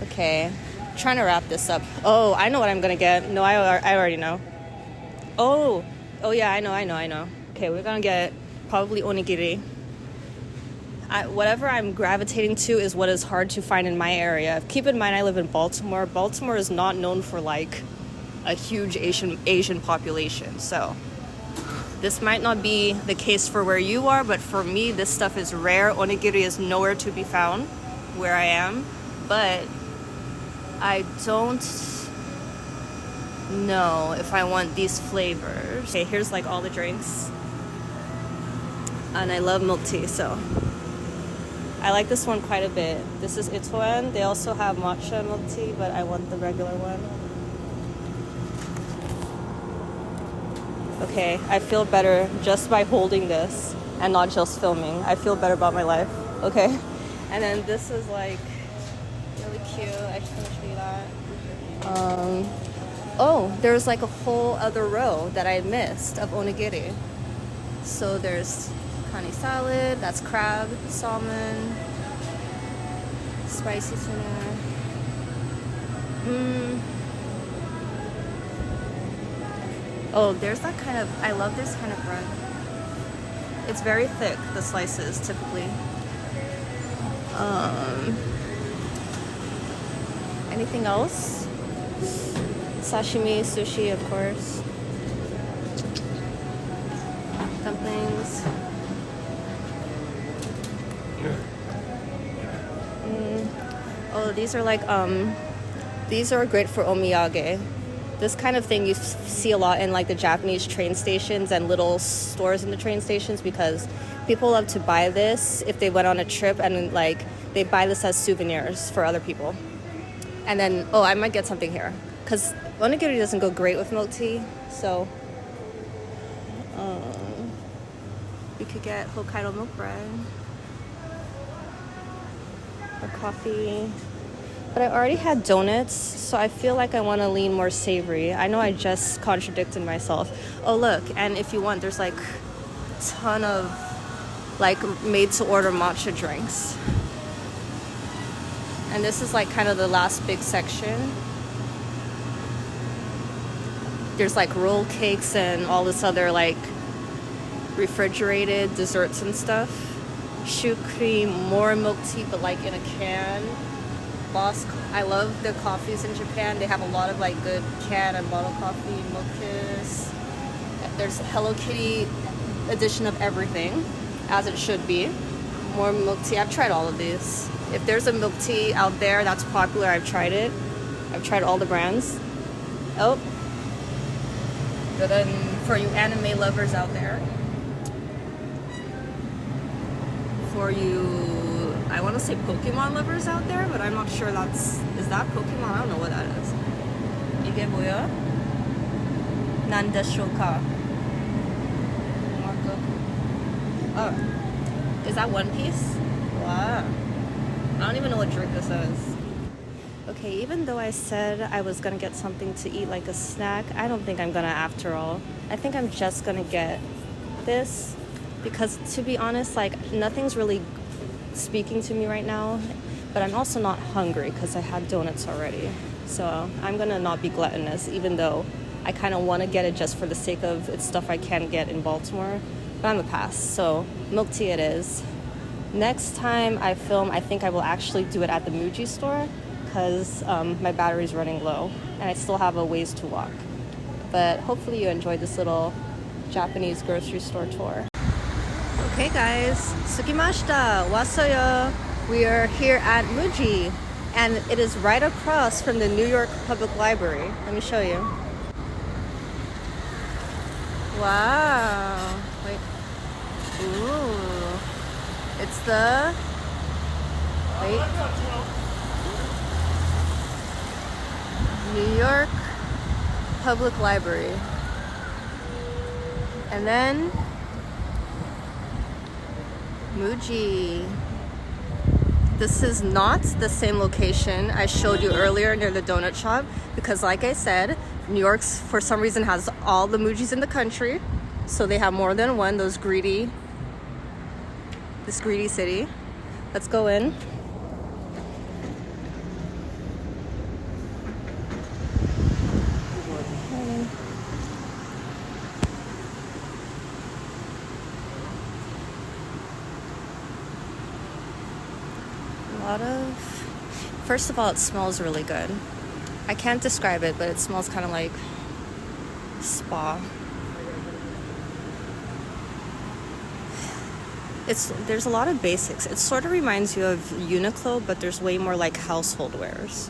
A: Okay, trying to wrap this up. Oh, I know what I'm gonna get. No, I already know. Oh yeah, I know. Okay, we're gonna get probably onigiri. Whatever I'm gravitating to is what is hard to find in my area. Keep in mind, I live in Baltimore. Baltimore is not known for like a huge Asian population, so this might not be the case for where you are, but for me, this stuff is rare. Onigiri is nowhere to be found where I am, but I don't know if I want these flavors. Okay, here's like all the drinks. And I love milk tea, so I like this one quite a bit. This is Itoen. They also have matcha milk tea, but I want the regular one. Okay, I feel better just by holding this and not just filming. I feel better about my life. Okay, and then this is like really cute. I just want to show you that. Oh, there's like a whole other row that I missed of onigiri. So there's kani salad, that's crab, salmon, spicy tuna. Oh, there's that kind of, I love this kind of bread. It's very thick, the slices, typically. Anything else? Sashimi, sushi, of course. Dumplings. Oh, these are like, these are great for omiyage. This kind of thing you see a lot in like the Japanese train stations and little stores in the train stations, because people love to buy this if they went on a trip and like they buy this as souvenirs for other people. And then, oh, I might get something here because onigiri doesn't go great with milk tea, so we could get Hokkaido milk bread or coffee. But I already had donuts, so I feel like I want to lean more savory. I know I just contradicted myself. Oh look, and if you want, there's like a ton of like made to order matcha drinks. And this is like kind of the last big section. There's like roll cakes and all this other like refrigerated desserts and stuff. Choux cream, more milk tea, but like in a can. I love the coffees in Japan. They have a lot of like good can and bottle coffee, milk kiss. There's Hello Kitty edition of everything, as it should be. More milk tea. I've tried all of these. If there's a milk tea out there that's popular, I've tried it. I've tried all the brands. Oh. But then for you anime lovers out there, for you, I want to say Pokemon lovers out there, but I'm not sure is that Pokemon? I don't know what that is. 이게 뭐야? 난 데쇼카. Oh, is that One Piece? Wow. I don't even know what drink this is. Okay, even though I said I was gonna get something to eat like a snack, I don't think I'm gonna after all. I think I'm just gonna get this because, to be honest, like nothing's really speaking to me right now, but I'm also not hungry because I had donuts already. So I'm gonna not be gluttonous, even though I kind of want to get it just for the sake of it's stuff I can't get in Baltimore, but I'm a pass. So milk tea it is. Next time I film, I think I will actually do it at the Muji store because my battery's running low and I still have a ways to walk. But hopefully you enjoyed this little Japanese grocery store tour. Okay guys, sukimashita, wassoyo. We are here at Muji and it is right across from the New York Public Library. Let me show you. Wow. Wait. Ooh. It's the... Wait. New York Public Library. And then Muji. This is not the same location I showed you earlier near the donut shop because, like I said, New York's for some reason has all the Mujis in the country, so they have more than one. This greedy city. Let's go in. First of all, it smells really good. I can't describe it, but it smells kind of like spa. There's a lot of basics. It sort of reminds you of Uniqlo, but there's way more like household wares.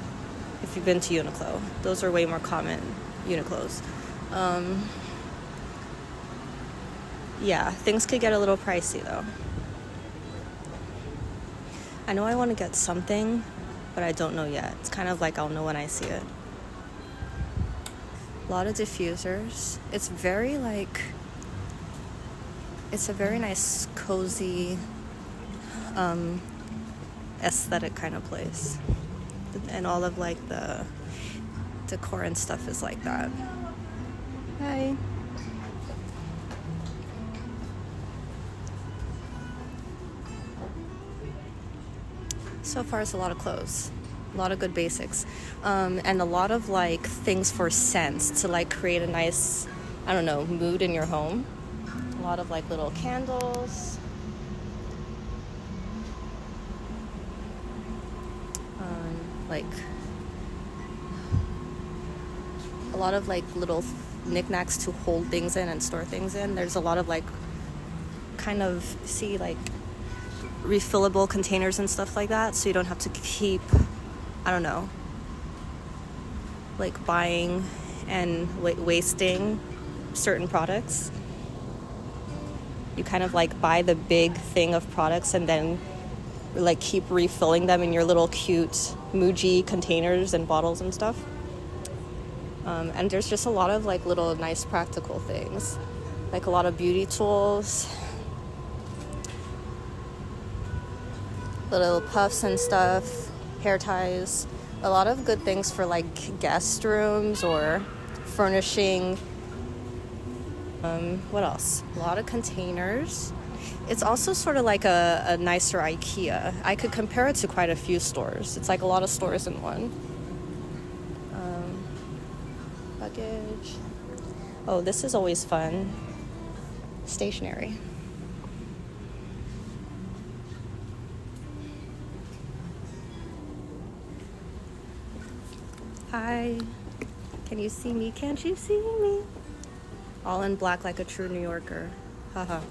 A: If you've been to Uniqlo, those are way more common, Uniqlos. Yeah, things could get a little pricey though. I know I want to get something, but I don't know yet. It's kind of like I'll know when I see it. A lot of diffusers. It's a very nice, cozy, aesthetic kind of place. And all of like the decor and stuff is like that. Hi. So far it's a lot of clothes, a lot of good basics, and a lot of like things for scents to like create a nice, I don't know, mood in your home. A lot of like little candles, like a lot of like little knickknacks to hold things in and store things in. There's a lot of like kind of like refillable containers and stuff like that, so you don't have to keep, I don't know, like buying and wasting certain products. You kind of like buy the big thing of products and then like keep refilling them in your little cute Muji containers and bottles and stuff. And there's just a lot of like little nice practical things, like a lot of beauty tools, little puffs and stuff, hair ties, A lot of good things for like guest rooms or furnishing. What else? A lot of containers. It's also sort of like a nicer IKEA. I could compare it to quite a few stores. It's like a lot of stores in one. Luggage. Oh, this is always fun. Stationery. Hi. Can you see me? Can't you see me? All in black like a true New Yorker. Haha.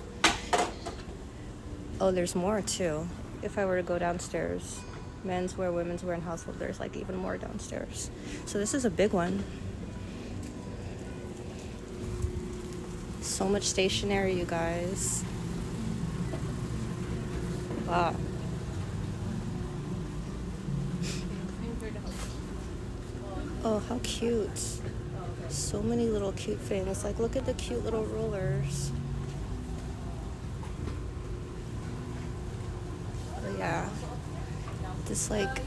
A: Oh, there's more too. If I were to go downstairs, menswear, women's wear, and household, there's like even more downstairs. So this is a big one. So much stationery, you guys. Wow. Oh, how cute. So many little cute things. Like, look at the cute little rollers. Oh, yeah. This, like...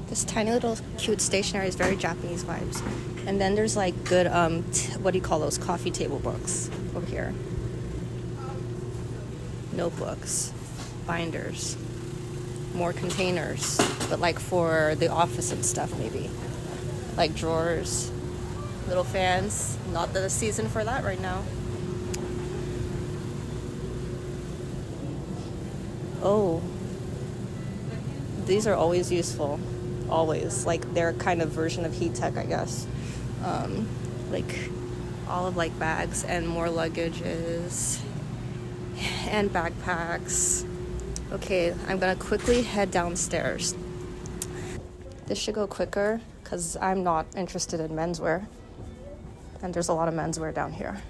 A: This tiny little cute stationery is very Japanese vibes. And then there's, like, good, what do you call those? Coffee table books over here. Notebooks. Binders. More containers, but like for the office and stuff, maybe like drawers, little fans. Not the season for that right now. Oh, these are always useful, always. Like their kind of version of heat tech, I guess. Like all of like bags and more luggages and backpacks. Okay, I'm gonna quickly head downstairs. This should go quicker because I'm not interested in menswear. And there's a lot of menswear down here.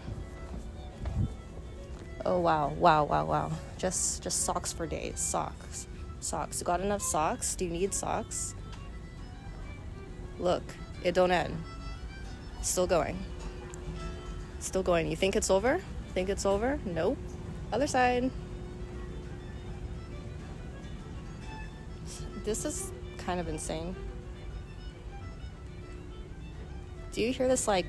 A: Oh, wow, wow, wow, wow. Just socks for days, socks. Socks, you got enough socks? Do you need socks? Look, it don't end. Still going. Still going. You think it's over? Think it's over? Nope. Other side. This is kind of insane. Do you hear this, like,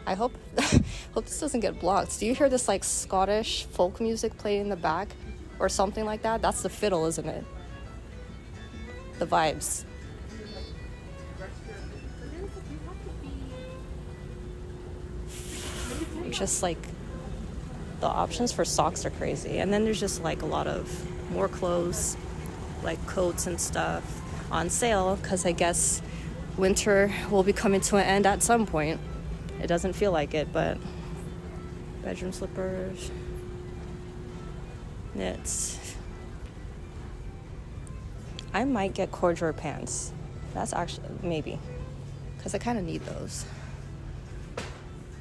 A: I hope this doesn't get blocked. Do you hear this, like, Scottish folk music playing in the back or something like that? That's the fiddle, isn't it? The vibes. Just, like, the options for socks are crazy. And then there's just, like, a lot of more clothes, like coats and stuff on sale, because I guess winter will be coming to an end at some point. It doesn't feel like it, but bedroom slippers, knits. I might get corduroy pants. That's actually, maybe, because I kind of need those.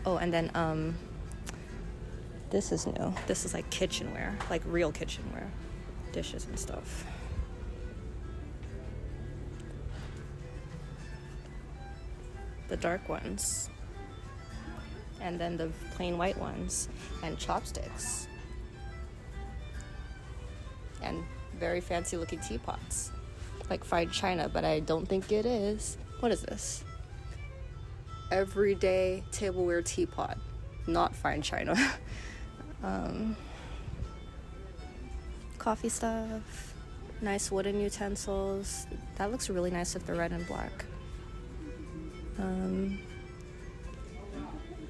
A: Oh, and then this is new. This is like kitchenware, like real kitchenware, dishes and stuff. The dark ones, and then the plain white ones, and chopsticks, and very fancy looking teapots, like fine china, but I don't think it is. What is this? Everyday tableware teapot, not fine china. Coffee stuff, nice wooden utensils. That looks really nice if they're red and black.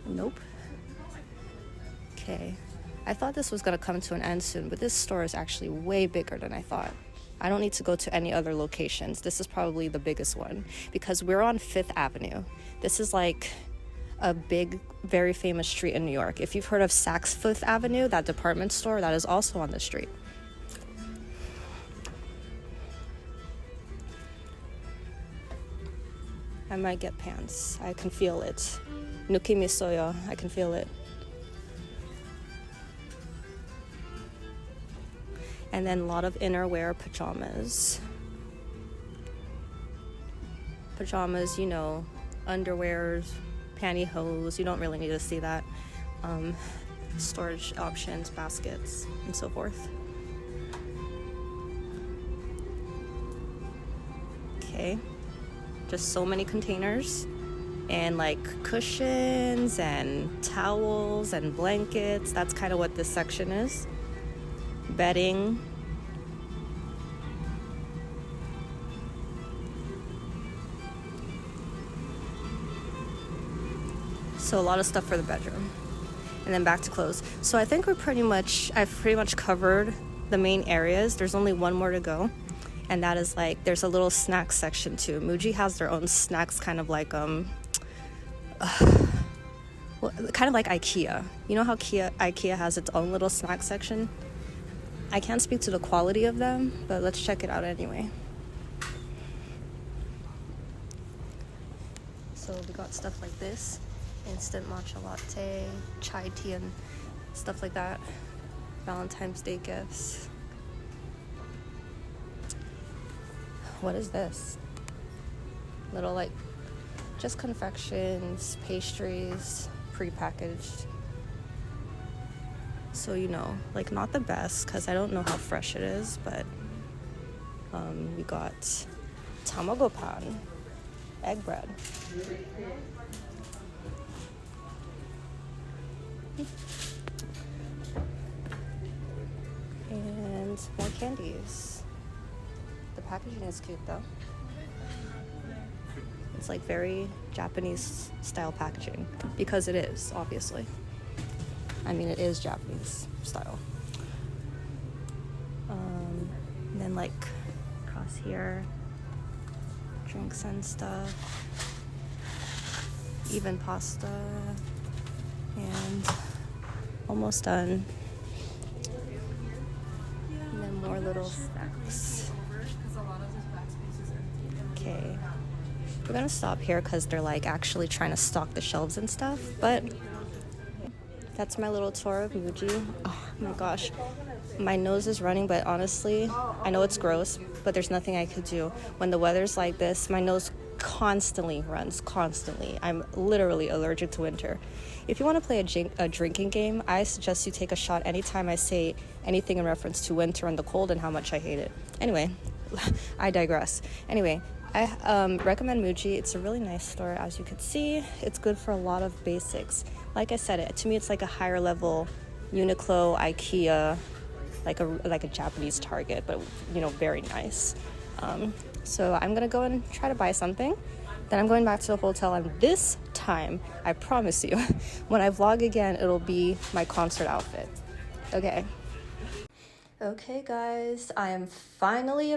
A: Nope. Okay. I thought this was gonna come to an end soon, but this store is actually way bigger than I thought. I don't need to go to any other locations. This is probably the biggest one because we're on 5th Avenue. This is like a big, very famous street in New York. If you've heard of Saks Fifth Avenue, that department store, that is also on the street. I might get pants. I can feel it. Nuki misoyo. I can feel it. And then a lot of innerwear, pajamas. Pajamas, you know, underwears, pantyhose. You don't really need to see that. Storage options, baskets, and so forth. latte. Just so many containers. And like cushions and towels and blankets. That's kind of what this section is. Bedding. So a lot of stuff for the bedroom. And then back to clothes. So I think I've pretty much covered the main areas. There's only one more to go. And that is like, there's a little snack section too. Muji has their own snacks, kind of like, well, kind of like IKEA. You know how IKEA has its own little snack section? I can't speak to the quality of them, but let's check it out anyway. So we got stuff like this. Instant matcha latte, chai tea, and stuff like that. Valentine's Day gifts. What is this? Little like just confections, pastries, pre-packaged. So you know, like not the best because I don't know how fresh it is, but we got tamago pan, egg bread. And more candies. The packaging is cute though. It's like very Japanese style packaging because it is, obviously. I mean, it is Japanese style. And then like across here, drinks and stuff, even pasta, and almost done. And then more little snacks. Okay, we're gonna stop here because they're like actually trying to stock the shelves and stuff, but that's my little tour of Muji. Oh my gosh, my nose is running, but honestly, I know it's gross, but there's nothing I could do. When the weather's like this, my nose constantly runs, constantly. I'm literally allergic to winter. If you want to play a drinking game, I suggest you take a shot anytime I say anything in reference to winter and the cold and how much I hate it. Anyway, I digress. Anyway, I recommend Muji. It's a really nice store, as you can see. It's good for a lot of basics. Like I said, to me, it's like a higher level Uniqlo, IKEA, like a Japanese Target, but you know, very nice. So I'm gonna go and try to buy something. Then I'm going back to the hotel, and this time, I promise you, when I vlog again, it'll be my concert outfit. Okay. Okay, guys, I am finally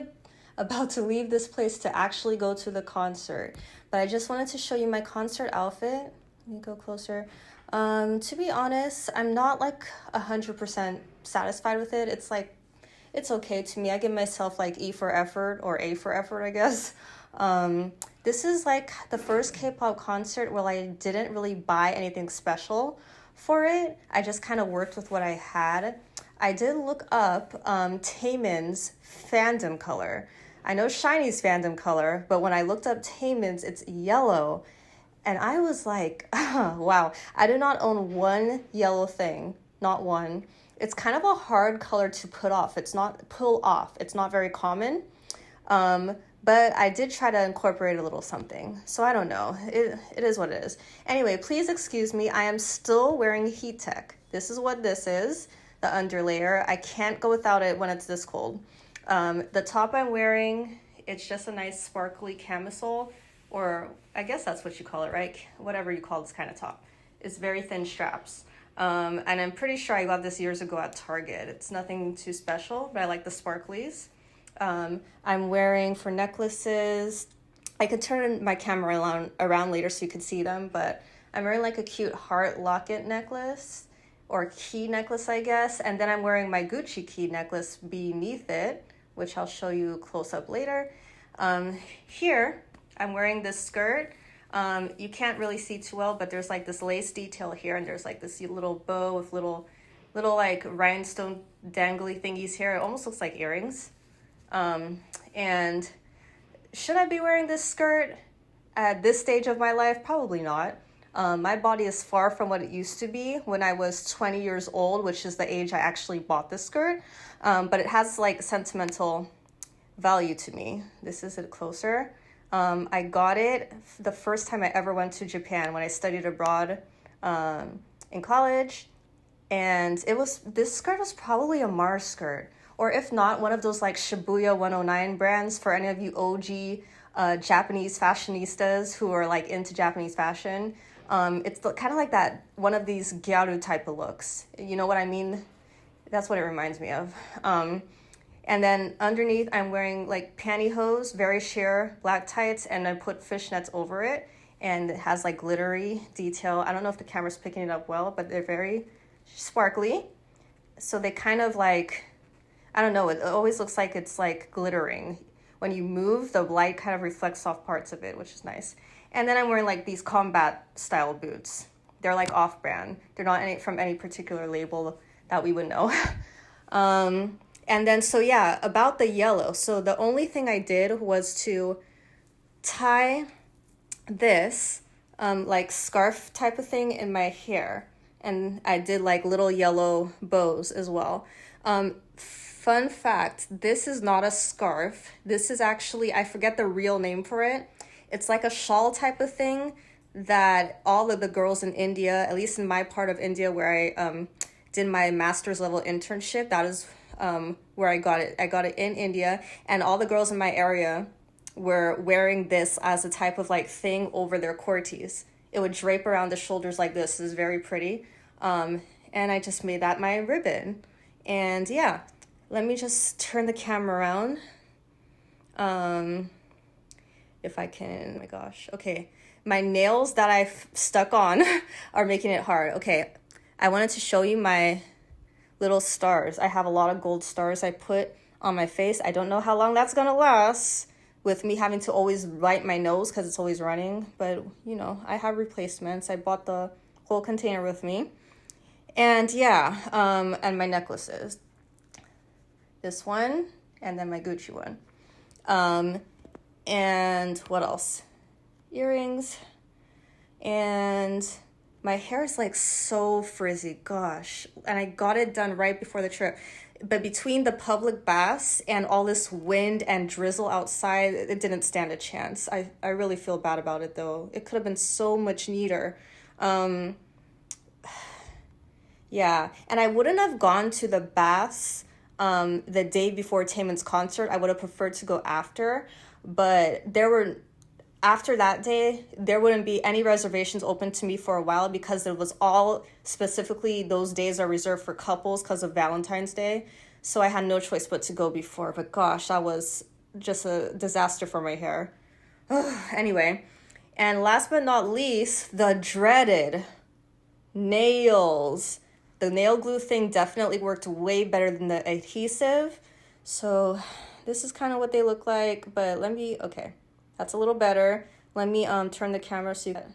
A: about to leave this place to actually go to the concert. But I just wanted to show you my concert outfit. Let me go closer. To be honest, I'm not like 100% satisfied with it. It's like, it's okay to me. I give myself like E for effort, or A for effort, I guess. This is like the first K-pop concert where I didn't really buy anything special for it. I just kind of worked with what I had. I did look up Taemin's fandom color. I know SHINee's fandom color, but when I looked up Taemin's, it's yellow. And I was like, wow, I do not own one yellow thing, not one. It's kind of a hard color to pull off. It's not very common. But I did try to incorporate a little something. So I don't know. It is what it is. Anyway, please excuse me. I am still wearing heat tech. This is what this is, the underlayer. I can't go without it when it's this cold. The top I'm wearing, it's just a nice sparkly camisole, or I guess that's what you call it, right? Whatever you call this kind of top. It's very thin straps. And I'm pretty sure I got this years ago at Target. It's nothing too special, but I like the sparklies. I'm wearing for necklaces, I could turn my camera around later so you could see them, but I'm wearing like a cute heart locket necklace, or key necklace, I guess. And then I'm wearing my Gucci key necklace beneath it, which I'll show you close up later. Here, I'm wearing this skirt. You can't really see too well, but there's like this lace detail here, and there's like this little bow with little like rhinestone dangly thingies here. It almost looks like earrings. And should I be wearing this skirt at this stage of my life? Probably not. My body is far from what it used to be when I was 20 years old, which is the age I actually bought this skirt. But it has like sentimental value to me. This is it closer. I got it the first time I ever went to Japan when I studied abroad in college. And this skirt was probably a Mars skirt. Or if not, one of those like Shibuya 109 brands for any of you OG Japanese fashionistas who are like into Japanese fashion. It's kind of like that, one of these gyaru type of looks. You know what I mean? That's what it reminds me of. And then underneath, I'm wearing like pantyhose, very sheer black tights, and I put fishnets over it. And it has like glittery detail. I don't know if the camera's picking it up well, but they're very sparkly. So they kind of like, I don't know, it always looks like it's like glittering. When you move, the light kind of reflects off parts of it, which is nice. And then I'm wearing like these combat style boots. They're like off-brand. They're not from any particular label that we would know. And then, so yeah, about the yellow. So the only thing I did was to tie this like scarf type of thing in my hair. And I did like little yellow bows as well. Fun fact, this is not a scarf. This is actually, I forget the real name for it. It's like a shawl type of thing that all of the girls in India, at least in my part of India where I did my master's level internship, that is where I got it. I got it in India, and all the girls in my area were wearing this as a type of like thing over their kurtis. It would drape around the shoulders like this. It was very pretty. And I just made that my ribbon. And yeah, let me just turn the camera around. If I can, oh my gosh. Okay, my nails that I've stuck on are making it hard. Okay, I wanted to show you my little stars. I have a lot of gold stars I put on my face. I don't know how long that's gonna last with me having to always wipe my nose because it's always running. But, you know, I have replacements. I bought the whole container with me. And yeah, and my necklaces. This one, and then my Gucci one. And what else? Earrings. And my hair is like so frizzy, gosh. And I got it done right before the trip. But between the public baths and all this wind and drizzle outside, it didn't stand a chance. I really feel bad about it though. It could have been so much neater. Yeah, and I wouldn't have gone to the baths the day before Taemin's concert. I would have preferred to go after. But after that day, there wouldn't be any reservations open to me for a while because it was all specifically those days are reserved for couples because of Valentine's Day. So I had no choice but to go before. But gosh, that was just a disaster for my hair. Anyway, and last but not least, the dreaded nails. The nail glue thing definitely worked way better than the adhesive. So this is kind of what they look like, but okay, that's a little better. Let me turn the camera so you get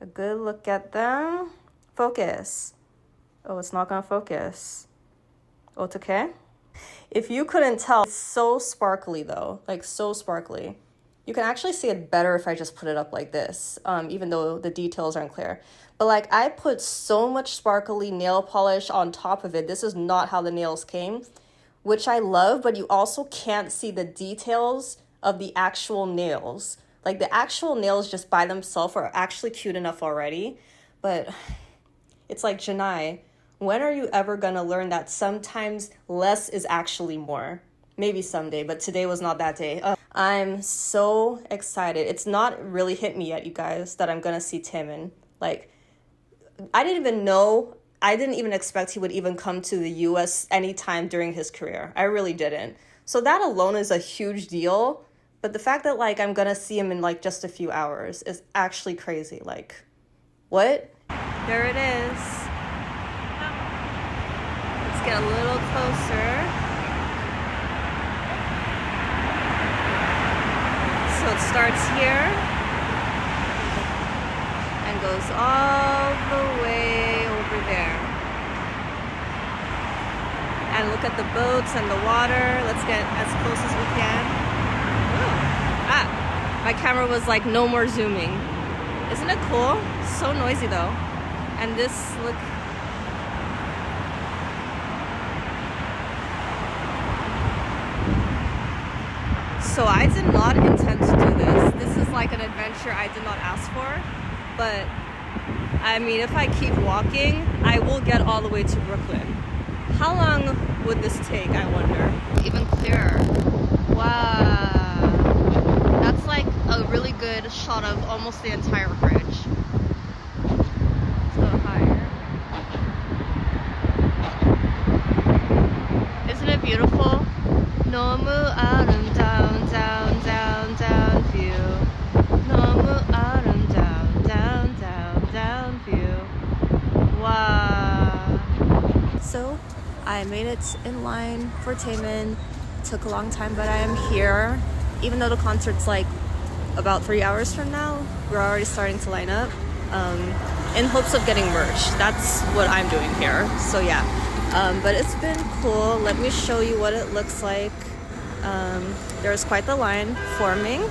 A: a good look at them. Focus. Oh, it's not gonna focus. Oh, it's okay. If you couldn't tell, it's so sparkly though, like so sparkly. You can actually see it better if I just put it up like this, even though the details aren't clear. But like I put so much sparkly nail polish on top of it. This is not how the nails came, which I love, but you also can't see the details of the actual nails. Like the actual nails just by themselves are actually cute enough already. But it's like, Janai, when are you ever gonna learn that sometimes less is actually more? Maybe someday, but today was not that day. I'm so excited. It's not really hit me yet, you guys, that I'm gonna see Taemin. Like, I didn't even expect he would even come to the US anytime during his career. I really didn't. So that alone is a huge deal. But the fact that like I'm gonna see him in like just a few hours is actually crazy. Like, what? There it is. Let's get a little closer. So it starts here and goes all the way over there. And look at the boats and the water. Let's get as close as we can. Ooh. My camera was like, no more zooming. Isn't it cool? So noisy though. And this, look. So I did not intend to do this. like an adventure I did not ask for, but I mean, if I keep walking, I will get all the way to Brooklyn. How long would this take, I wonder? Even clearer. Wow. That's like a really good shot of almost the entire bridge. Let's go higher. Isn't it beautiful? 너무 아름다운 down, down, down view. 너무 아름다운 down, down, down view. Wow. So I made it in line for Taemin. Took a long time, but I am here. Even though the concert's like about 3 hours from now, we're already starting to line up in hopes of getting merch. That's what I'm doing here. So yeah, but it's been cool. Let me show you what it looks like. There's quite the line forming.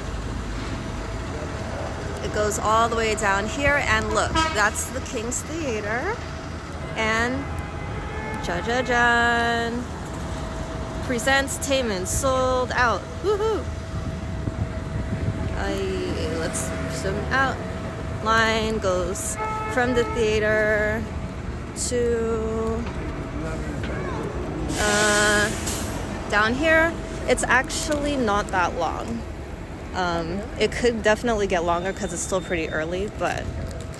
A: It goes all the way down here, and look, that's the King's Theater. And Jajajan presents Taemin, sold out. Woohoo! Let's zoom out. Line goes from the theater to down here. It's actually not that long. It could definitely get longer because it's still pretty early, but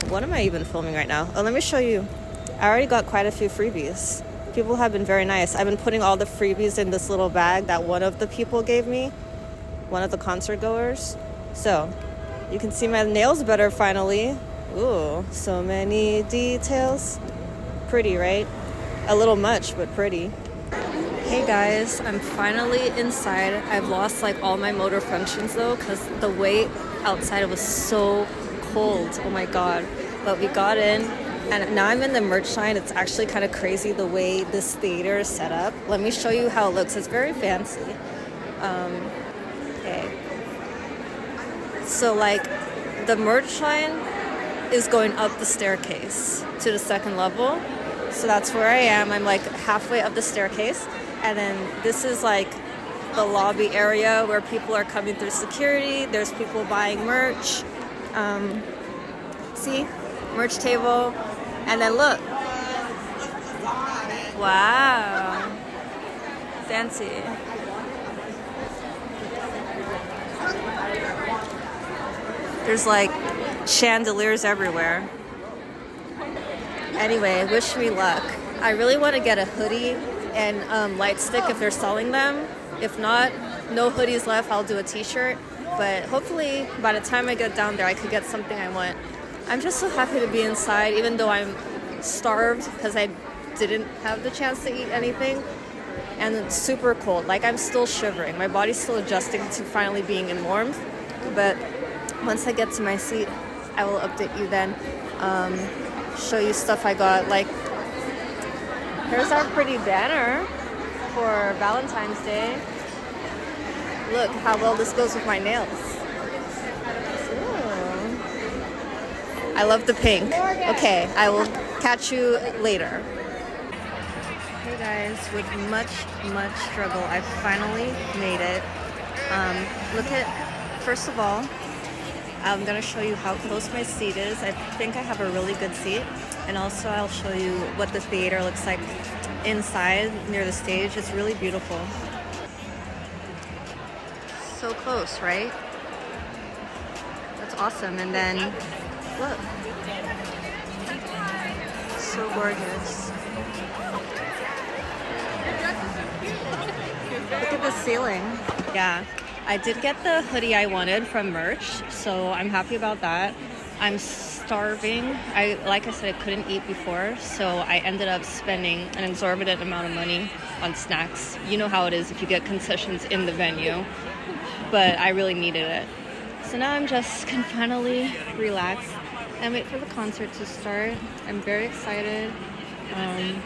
A: what am I even filming right now? Oh, let me show you. I already got quite a few freebies. People have been very nice. I've been putting all the freebies in this little bag that one of the people gave me, one of the concert goers. So you can see my nails better finally. Ooh, so many details. Pretty, right? A little much, but pretty. Hey guys, I'm finally inside. I've lost like all my motor functions though, because the wait outside was so cold. Oh my god. But we got in, and now I'm in the merch line. It's actually kind of crazy the way this theater is set up. Let me show you how it looks. It's very fancy. Okay. So like the merch line is going up the staircase to the second level. So that's where I am. I'm like halfway up the staircase. And then this is like the lobby area where people are coming through security. There's people buying merch. See? Merch table. And then look. Wow. Fancy. There's like chandeliers everywhere. Anyway, wish me luck. I really want to get a hoodie and light stick if they're selling them. If not, no hoodies left, I'll do a t-shirt. But hopefully by the time I get down there, I could get something I want. I'm just so happy to be inside, even though I'm starved because I didn't have the chance to eat anything. And it's super cold. Like, I'm still shivering. My body's still adjusting to finally being in warmth. But once I get to my seat, I will update you then. Show you stuff I got. Like, here's our pretty banner for Valentine's Day. Look how well this goes with my nails. Ooh. I love the pink. Okay, I will catch you later. Hey guys, with much struggle, I finally made it. Look at, first of all, I'm gonna show you how close my seat is. I think I have a really good seat. And also I'll show you what the theater looks like inside near the stage. It's really beautiful. So close, right? That's awesome. And then, look. So gorgeous. Look at the ceiling. Yeah, I did get the hoodie I wanted from merch, so I'm happy about that. I'm starving. Like I said, I couldn't eat before, so I ended up spending an exorbitant amount of money on snacks. You know how it is if you get concessions in the venue, but I really needed it. So now I'm just can finally relax and wait for the concert to start. I'm very excited. And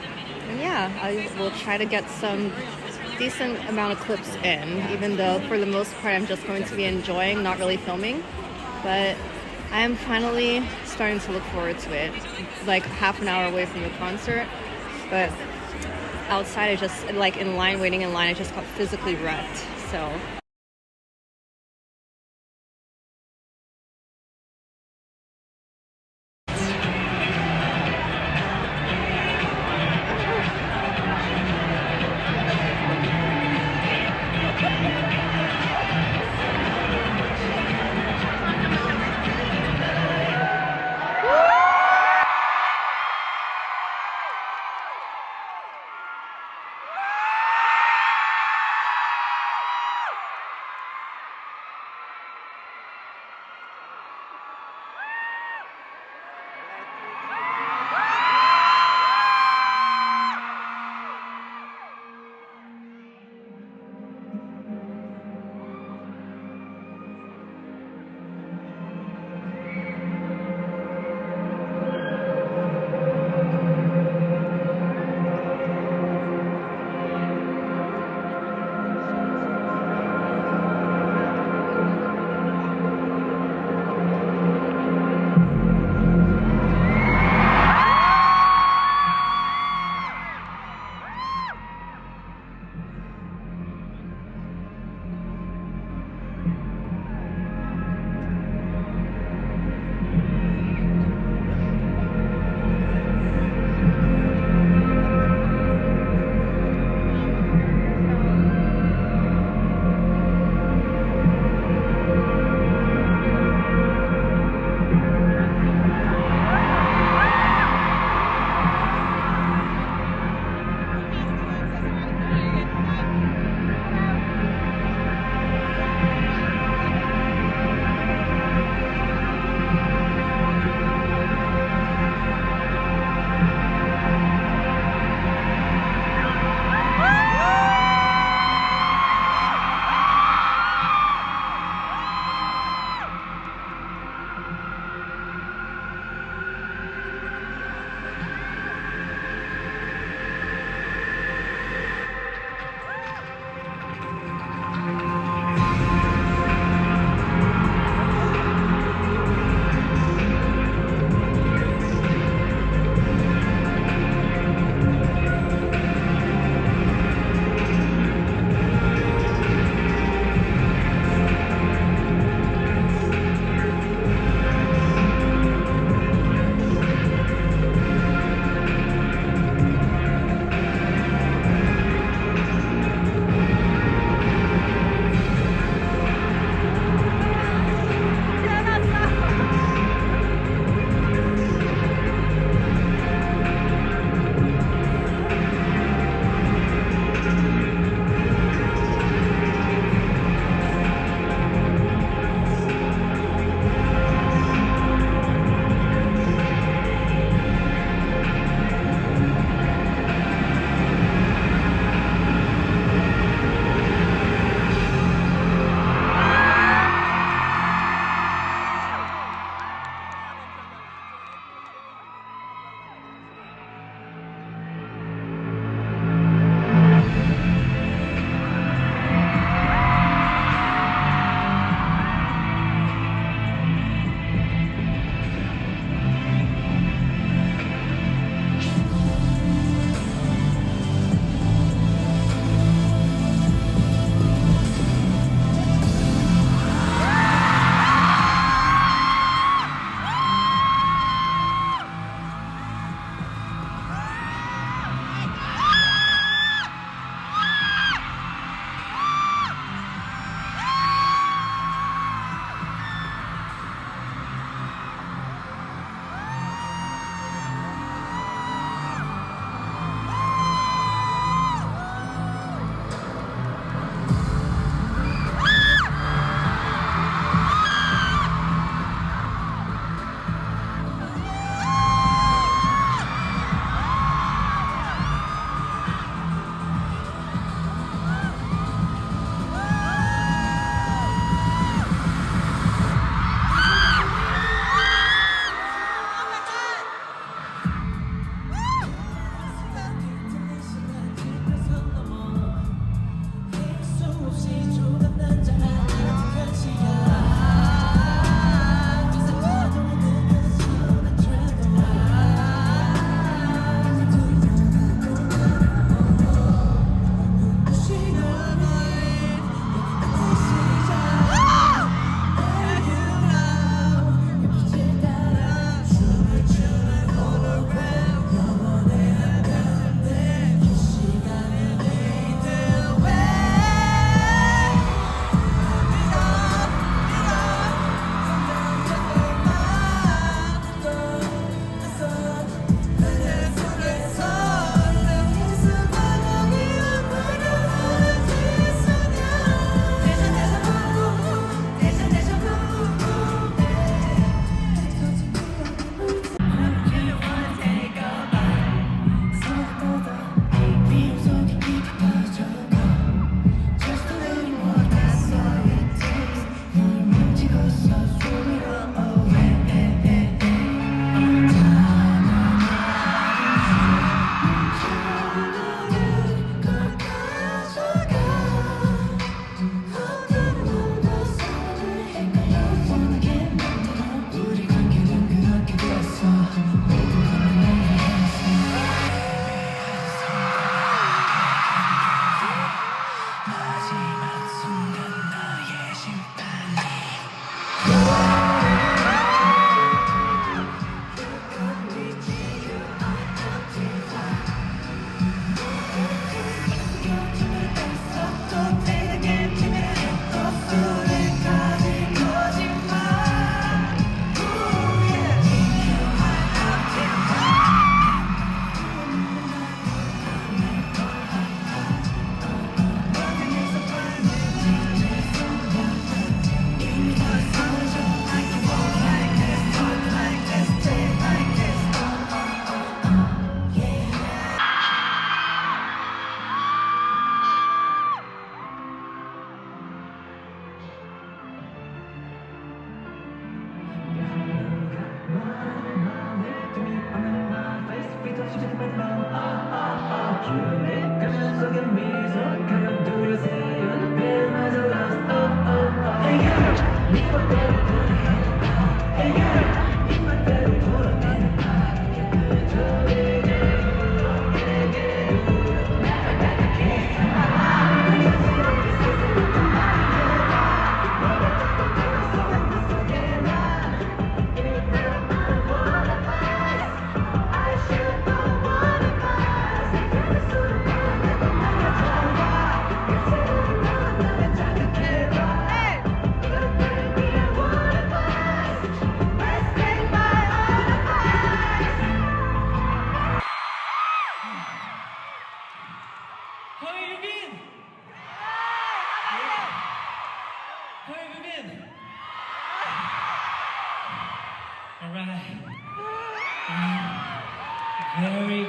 A: yeah, I will try to get some decent amount of clips in, even though for the most part I'm just going to be enjoying, not really filming. But I am finally starting to look forward to it. Like half an hour away from the concert, but outside I just, like in line, waiting in line, I just got physically wrecked. So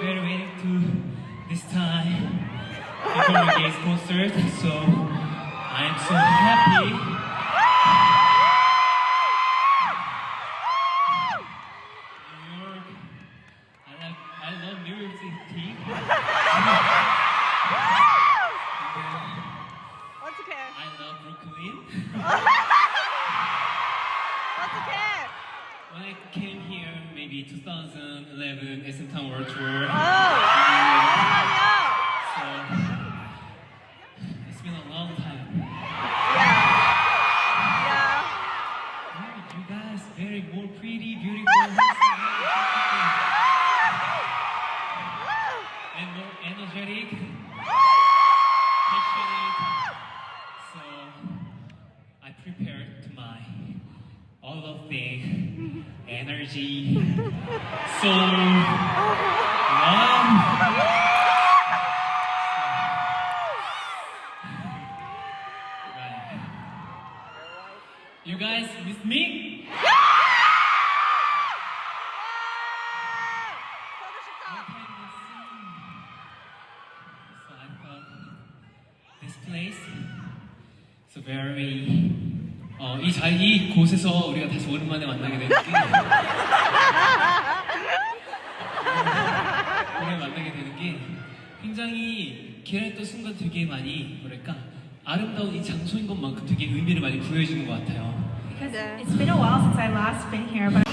D: Very waiting to this time before my Taemin concert, so I'm so happy. New York, I love New York City.
A: What's okay?
D: I love Brooklyn.
A: What's okay?
D: When I came here, maybe 2011 SM Town World Tour. So it's been a long time. You guys very more pretty, beautiful, and more energetic, passionate. So I prepared to my all of the energy, soul, love. Right. You guys with me? So I thought this place is very 이 곳에서 우리가 다시 오랜만에 만나게 되는 게 오랜만에 만나게 되는 게 굉장히 기다렸던 순간 되게 많이 뭐랄까 아름다운 이 장소인 것만큼 되게 의미를 많이 부여해주는 것 같아요.
E: Because it's been a while since I last been here, but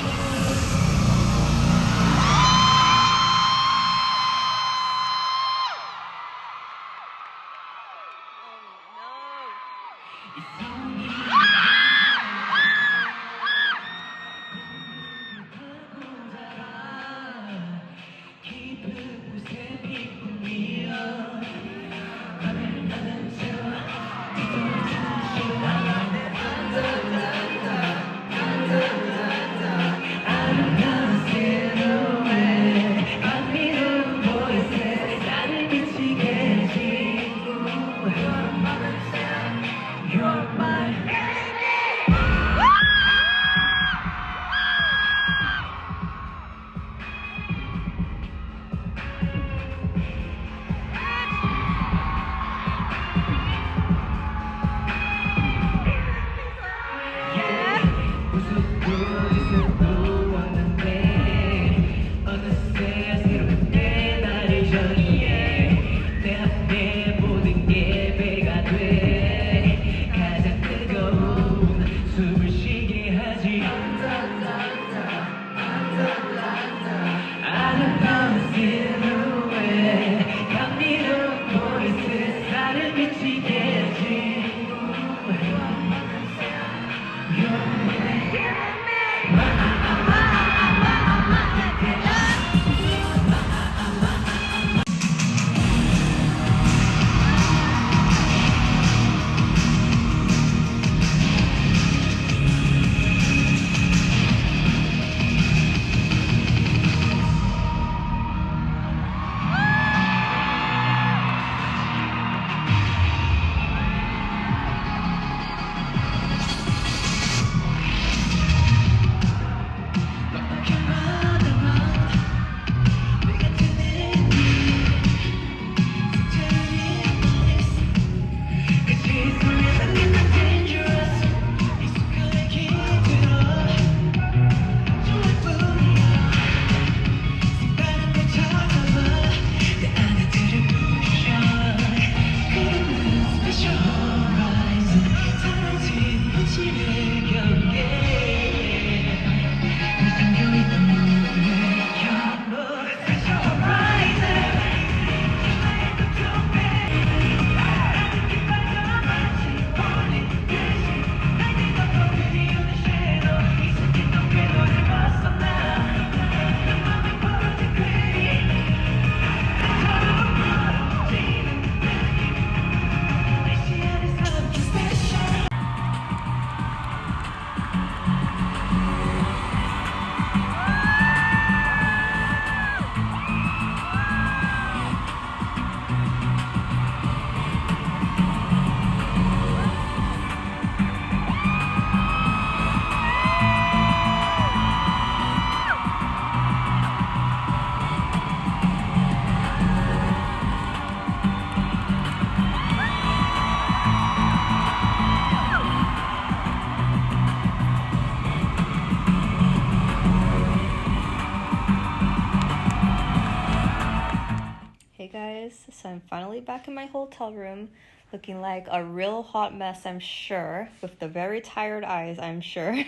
A: guys. So I'm finally back in my hotel room, looking like a real hot mess, I'm sure, with the very tired eyes, I'm sure.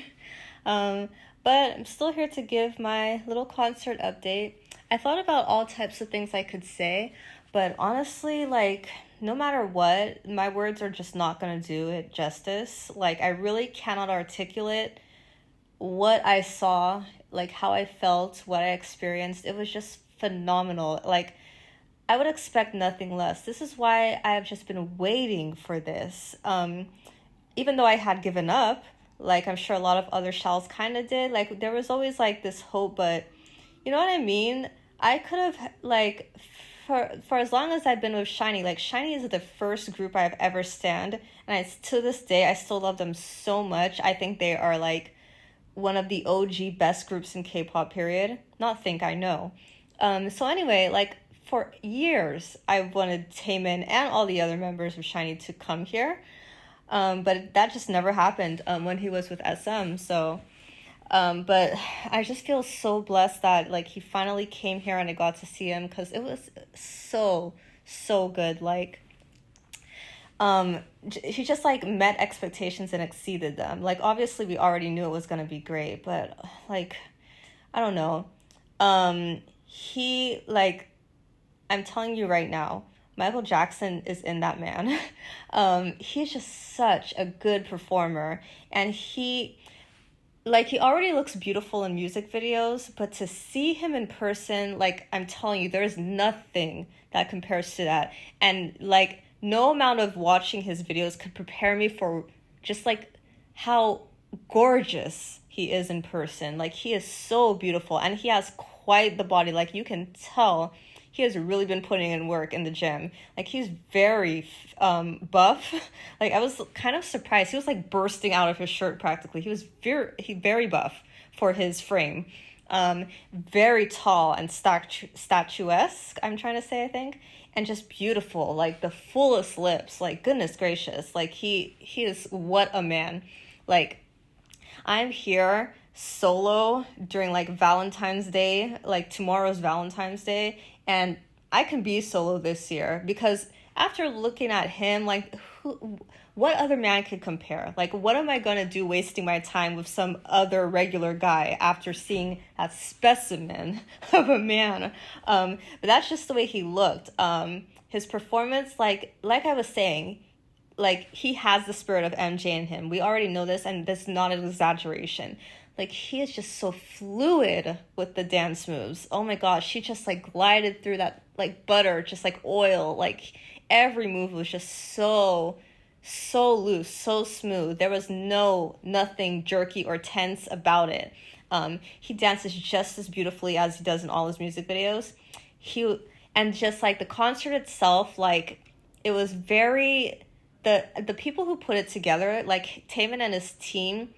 A: But I'm still here to give my little concert update. I thought about all types of things I could say, but honestly, like, no matter what, my words are just not gonna do it justice. Like, I really cannot articulate what I saw, like how I felt, what I experienced. It was just phenomenal. Like, I would expect nothing less. This is why I have just been waiting for this. Even though I had given up, like I'm sure a lot of other shells kind of did, like there was always like this hope, but you know what I mean? I could have, like, for as long as I've been with SHINee, like SHINee is the first group I've ever stand, and to this day I still love them so much. I think they are like one of the OG best groups in K-pop, period. Not think, I know. So anyway, like for years I wanted Taemin and all the other members of SHINee to come here, but that just never happened when he was with SM. So but I just feel so blessed that like he finally came here and I got to see him, because it was so good. Like he just like met expectations and exceeded them. Like obviously we already knew it was gonna be great, but like I don't know. He, like, I'm telling you right now, Michael Jackson is in that man. He's just such a good performer, and he already looks beautiful in music videos, but to see him in person, like, I'm telling you, there's nothing that compares to that. And like no amount of watching his videos could prepare me for just like how gorgeous he is in person. Like, he is so beautiful, and he has quite the body. Like, you can tell he has really been putting in work in the gym. Like, he's very buff. Like, I was kind of surprised. He was like bursting out of his shirt practically. He was very buff for his frame. Very tall and statuesque, I'm trying to say, I think. And just beautiful, like the fullest lips. Like, goodness gracious. Like, he is what a man. Like, I'm here solo during like Valentine's Day, like tomorrow's Valentine's Day, and I can be solo this year because after looking at him, like what other man could compare? Like, what am I gonna do wasting my time with some other regular guy after seeing that specimen of a man? But that's just the way he looked. His performance, like I was saying, like, he has the spirit of MJ in him. We already know this, and this is not an exaggeration. Like, he is just so fluid with the dance moves. Oh my gosh, she just like glided through that like butter, just like oil. Like, every move was just so loose, so smooth. There was nothing jerky or tense about it. He dances just as beautifully as he does in all his music videos. And just like the concert itself, like, it was very, the people who put it together, like Taemin and his team,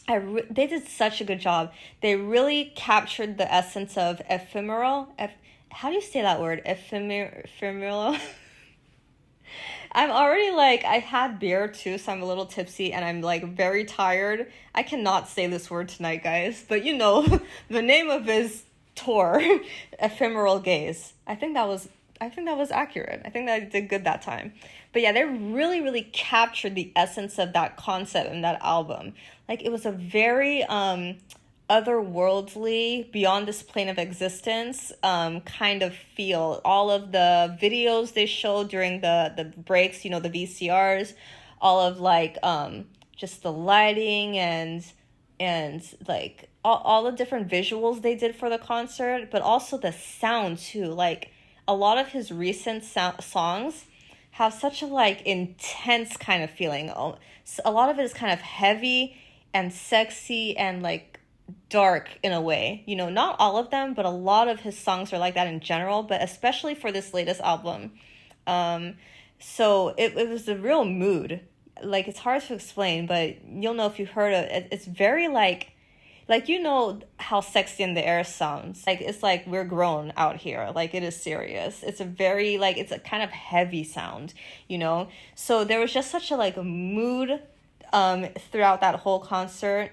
A: they did such a good job. They really captured the essence of ephemeral. How do you say that word? Ephemeral. I'm already like, I had beer too, so I'm a little tipsy and I'm like very tired. I cannot say this word tonight, guys. But you know, the name of his tour, Ephemeral Gaze. I think that was accurate. I think that I did good that time. But yeah, they really captured the essence of that concept in that album. Like, it was a very otherworldly, beyond this plane of existence kind of feel. All of the videos they showed during the breaks, you know, the VCRs, all of like just the lighting and like all the different visuals they did for the concert, but also the sound too. Like, a lot of his recent songs have such a like intense kind of feeling. A lot of it is kind of heavy and sexy and like dark in a way. You know, not all of them, but a lot of his songs are like that in general, but especially for this latest album. So it was a real mood. Like, it's hard to explain, but you'll know if you heard it. It's very like, you know how Sexy in the Air sounds. Like, it's like we're grown out here. Like, it is serious. It's a very, like, it's a kind of heavy sound, you know? So there was just such a, like, mood throughout that whole concert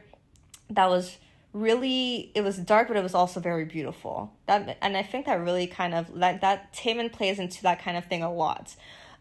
A: that was really, it was dark, but it was also very beautiful. And I think that really kind of, that Taemin plays into that kind of thing a lot.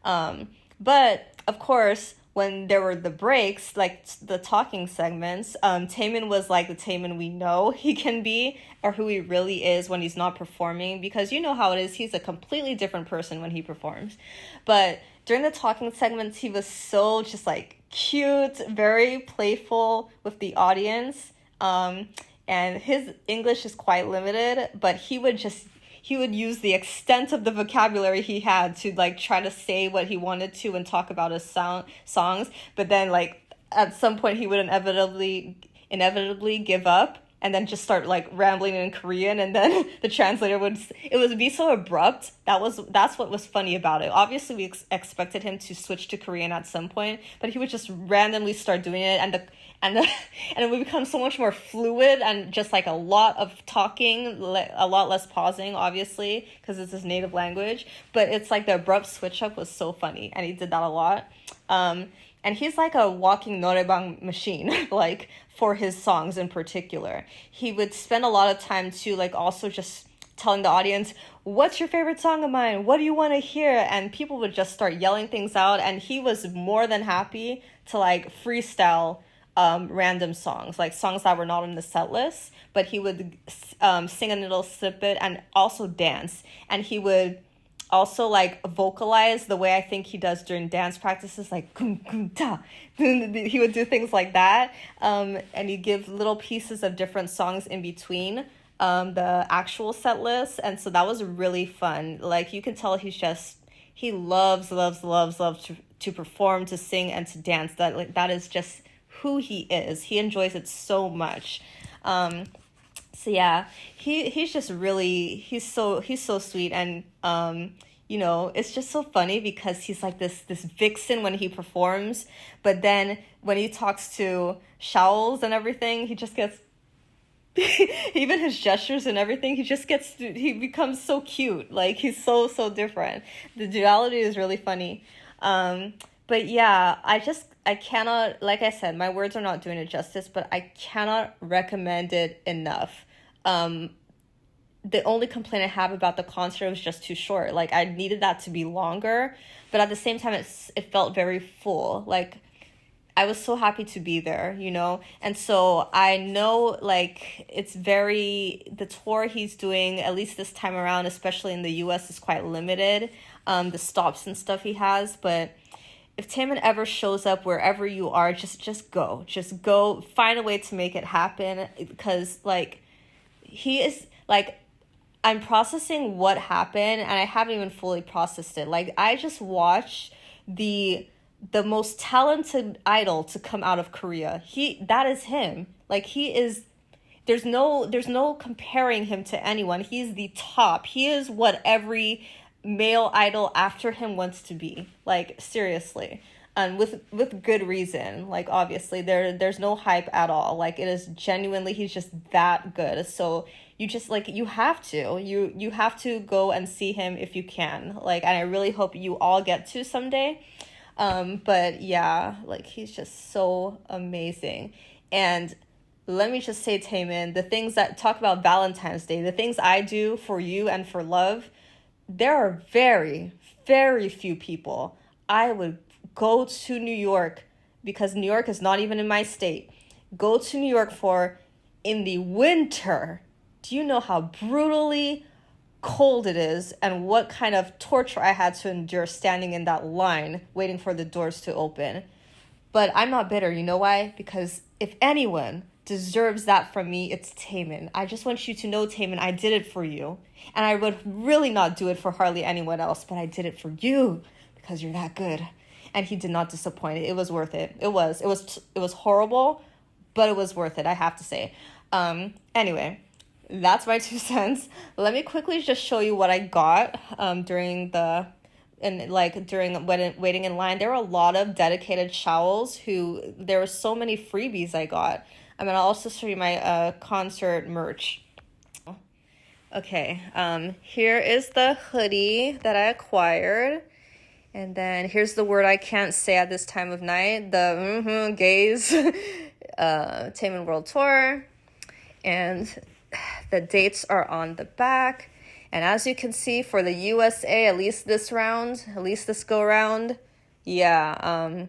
A: But of course, when there were the breaks, like the talking segments, Taemin was like the Taemin we know he can be, or who he really is when he's not performing, because you know how it is, he's a completely different person when he performs. But during the talking segments, he was so just like cute, very playful with the audience. And his English is quite limited, but he would use the extent of the vocabulary he had to like try to say what he wanted to and talk about his songs. But then like at some point he would inevitably give up and then just start like rambling in Korean, and then the translator would be so abrupt. That's what was funny about it. Obviously we expected him to switch to Korean at some point, but he would just randomly start doing it, and it would become so much more fluid and just like a lot of talking, a lot less pausing, obviously, because it's his native language. But it's like the abrupt switch up was so funny, and he did that a lot. And he's like a walking noraebang machine, like for his songs in particular. He would spend a lot of time too, like also just telling the audience, what's your favorite song of mine? What do you want to hear? And people would just start yelling things out, and he was more than happy to like freestyle random songs, like songs that were not on the set list, but he would sing a little snippet and also dance. And he would also like vocalize the way I think he does during dance practices, like kum kum ta. He would do things like that, and he'd give little pieces of different songs in between the actual set list, and so that was really fun. Like you can tell he loves to perform, to sing, and to dance. That is just who he is. He enjoys it so much. So yeah, he's just really, he's so sweet, and you know, it's just so funny because he's like this vixen when he performs, but then when he talks to shawls and everything, he just gets even his gestures and everything, he becomes so cute. Like he's so different. The duality is really funny. But yeah, I cannot, like I said, my words are not doing it justice, but I cannot recommend it enough. The only complaint I have about the concert was just too short. Like I needed that to be longer, but at the same time it felt very full. Like I was so happy to be there, you know? And so I know like the tour he's doing, at least this time around, especially in the US, is quite limited. The stops and stuff he has, but if Taemin ever shows up wherever you are, just go. Just go, find a way to make it happen, because like he is like, I'm processing what happened and I haven't even fully processed it. Like I just watched the most talented idol to come out of Korea. That is him. Like he is, there's no comparing him to anyone. He's the top. He is what every male idol after him wants to be. Like seriously. And with good reason. Like obviously there's no hype at all. Like it is genuinely, he's just that good. So you just like, you have to go and see him if you can. Like, and I really hope you all get to someday. But yeah, like he's just so amazing. And let me just say, Taemin, the things that talk about Valentine's Day, the things I do for you and for love, there are very, very few people I would go to New York, because New York is not even in my state, go to New York for in the winter. Do you know how brutally cold it is and what kind of torture I had to endure standing in that line waiting for the doors to open? But I'm not bitter. You know why? Because if anyone deserves that from me, it's Taemin. I just want you to know, Taemin, I did it for you. And I would really not do it for hardly anyone else, but I did it for you because you're that good. And he did not disappoint. It was worth it. It was horrible, but it was worth it, I have to say. Anyway, that's my 2 cents. Let me quickly just show you what I got during waiting in line. There were a lot of dedicated shawls there were so many freebies I got. I'm gonna also show you my concert merch. Okay, here is the hoodie that I acquired. And then here's the word I can't say at this time of night, the gays, Taemin World Tour. And the dates are on the back. And as you can see, for the USA, at least this go round, yeah,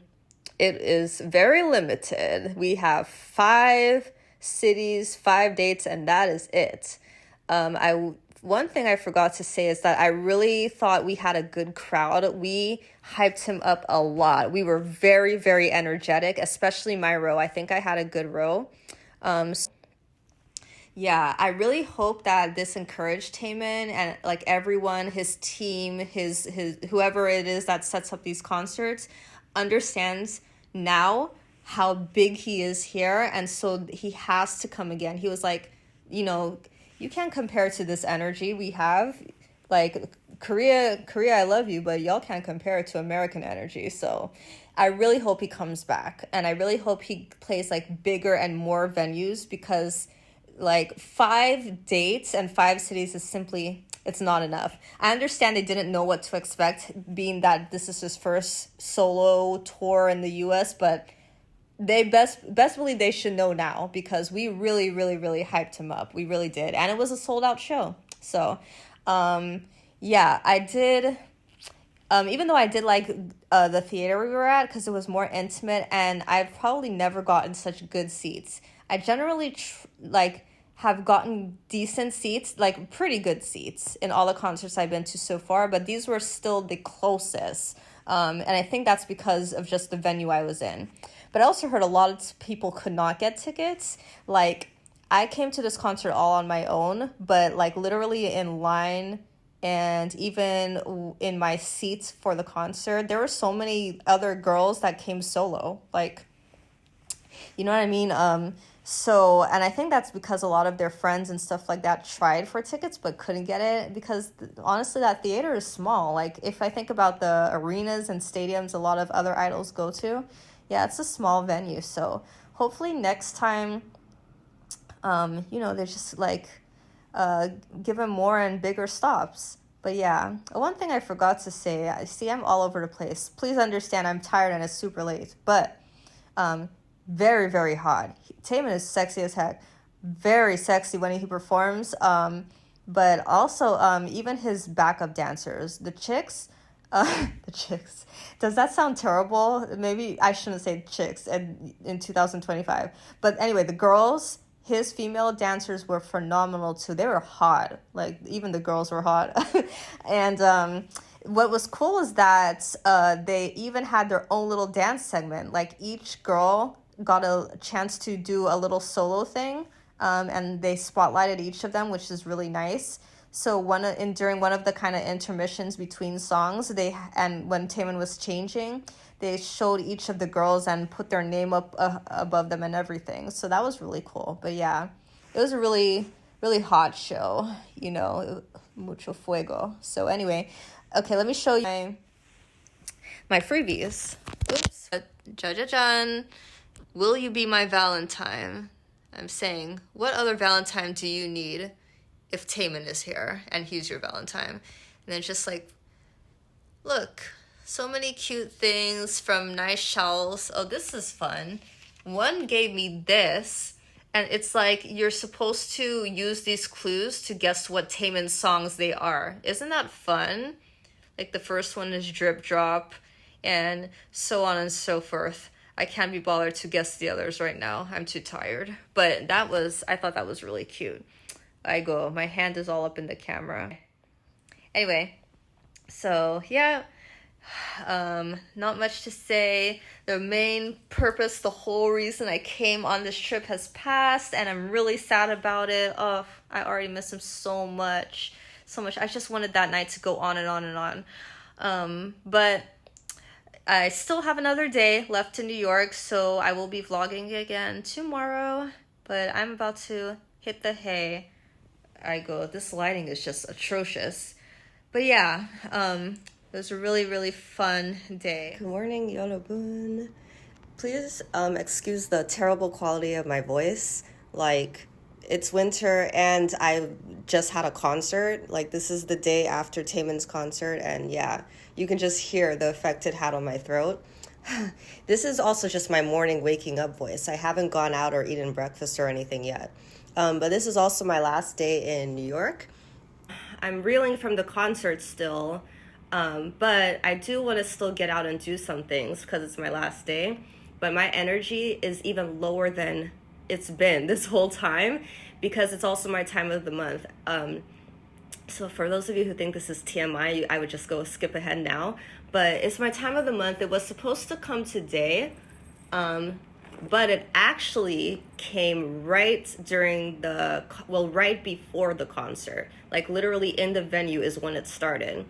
A: it is very limited. We have 5 cities, 5 dates, and that is it. One thing I forgot to say is that I really thought we had a good crowd. We hyped him up a lot. We were very, very energetic, especially my row. I think I had a good row. Yeah, I really hope that this encouraged Taemin and like everyone, his team, his whoever it is that sets up these concerts, understands now how big he is here, and so he has to come again. He was like, you know, you can't compare to this energy we have. Like Korea, I love you, but y'all can't compare it to American energy. So I really hope he comes back, and I really hope he plays like bigger and more venues, because like 5 dates and 5 cities is simply, it's not enough. I understand they didn't know what to expect, being that this is his first solo tour in the US, but they best believe they should know now, because we really, really, really hyped him up. We really did. And it was a sold out show. So, yeah, I did, even though I did like the theater we were at, because it was more intimate, and I've probably never gotten such good seats. I generally have gotten decent seats, like pretty good seats in all the concerts I've been to so far, but these were still the closest. And I think that's because of just the venue I was in. But I also heard a lot of people could not get tickets. Like, I came to this concert all on my own, but like literally in line and even in my seats for the concert, there were so many other girls that came solo. Like, you know what I mean? So, and I think that's because a lot of their friends and stuff like that tried for tickets but couldn't get it, because honestly that theater is small. Like, if I think about the arenas and stadiums a lot of other idols go to, yeah, it's a small venue. So hopefully next time, you know, they just like give him more and bigger stops. But yeah, one thing I forgot to say, I see I'm all over the place. Please understand I'm tired and it's super late, but very, very hot. Taemin is sexy as heck. Very sexy when he performs. But also, even his backup dancers, the chicks, Does that sound terrible? Maybe I shouldn't say chicks in 2025. But anyway, the girls, his female dancers were phenomenal too. They were hot. Like, even the girls were hot. And what was cool is that they even had their own little dance segment. Like, each girl got a chance to do a little solo thing, and they spotlighted each of them, which is really nice. So during one of the kind of intermissions between songs, and when Taemin was changing, they showed each of the girls and put their name up above them and everything. So that was really cool. But yeah, it was a really, really hot show, you know, mucho fuego. So anyway, okay, let me show you my freebies. Oops. Jajajan. Will you be my Valentine? I'm saying, what other Valentine do you need if Taemin is here and he's your Valentine? And then just like, look, so many cute things from nice shells. Oh, this is fun. One gave me this, and it's like you're supposed to use these clues to guess what Taemin's songs they are. Isn't that fun? Like, the first one is Drip Drop, and so on and so forth. I can't be bothered to guess the others right now. I'm too tired. But I thought that was really cute. My hand is all up in the camera. Anyway, so yeah, not much to say. The main purpose, the whole reason I came on this trip has passed, and I'm really sad about it. Oh, I already miss him so much. I just wanted that night to go on and on and on. But I still have another day left in New York, so I will be vlogging again tomorrow. But I'm about to hit the hay. This lighting is just atrocious. But yeah, it was a really, really fun day. Good morning, 여러분. Please excuse the terrible quality of my voice. Like, it's winter and I just had a concert. Like, this is the day after Taemin's concert, and yeah, you can just hear the effect it had on my throat. This is also just my morning waking up voice. I haven't gone out or eaten breakfast or anything yet. But this is also my last day in New York. I'm reeling from the concert still, but I do want to still get out and do some things because it's my last day. But my energy is even lower than it's been this whole time because it's also my time of the month. So for those of you who think this is TMI, I would just go skip ahead now. But it's my time of the month. It was supposed to come today, but it actually came right before the concert. Like literally in the venue is when it started.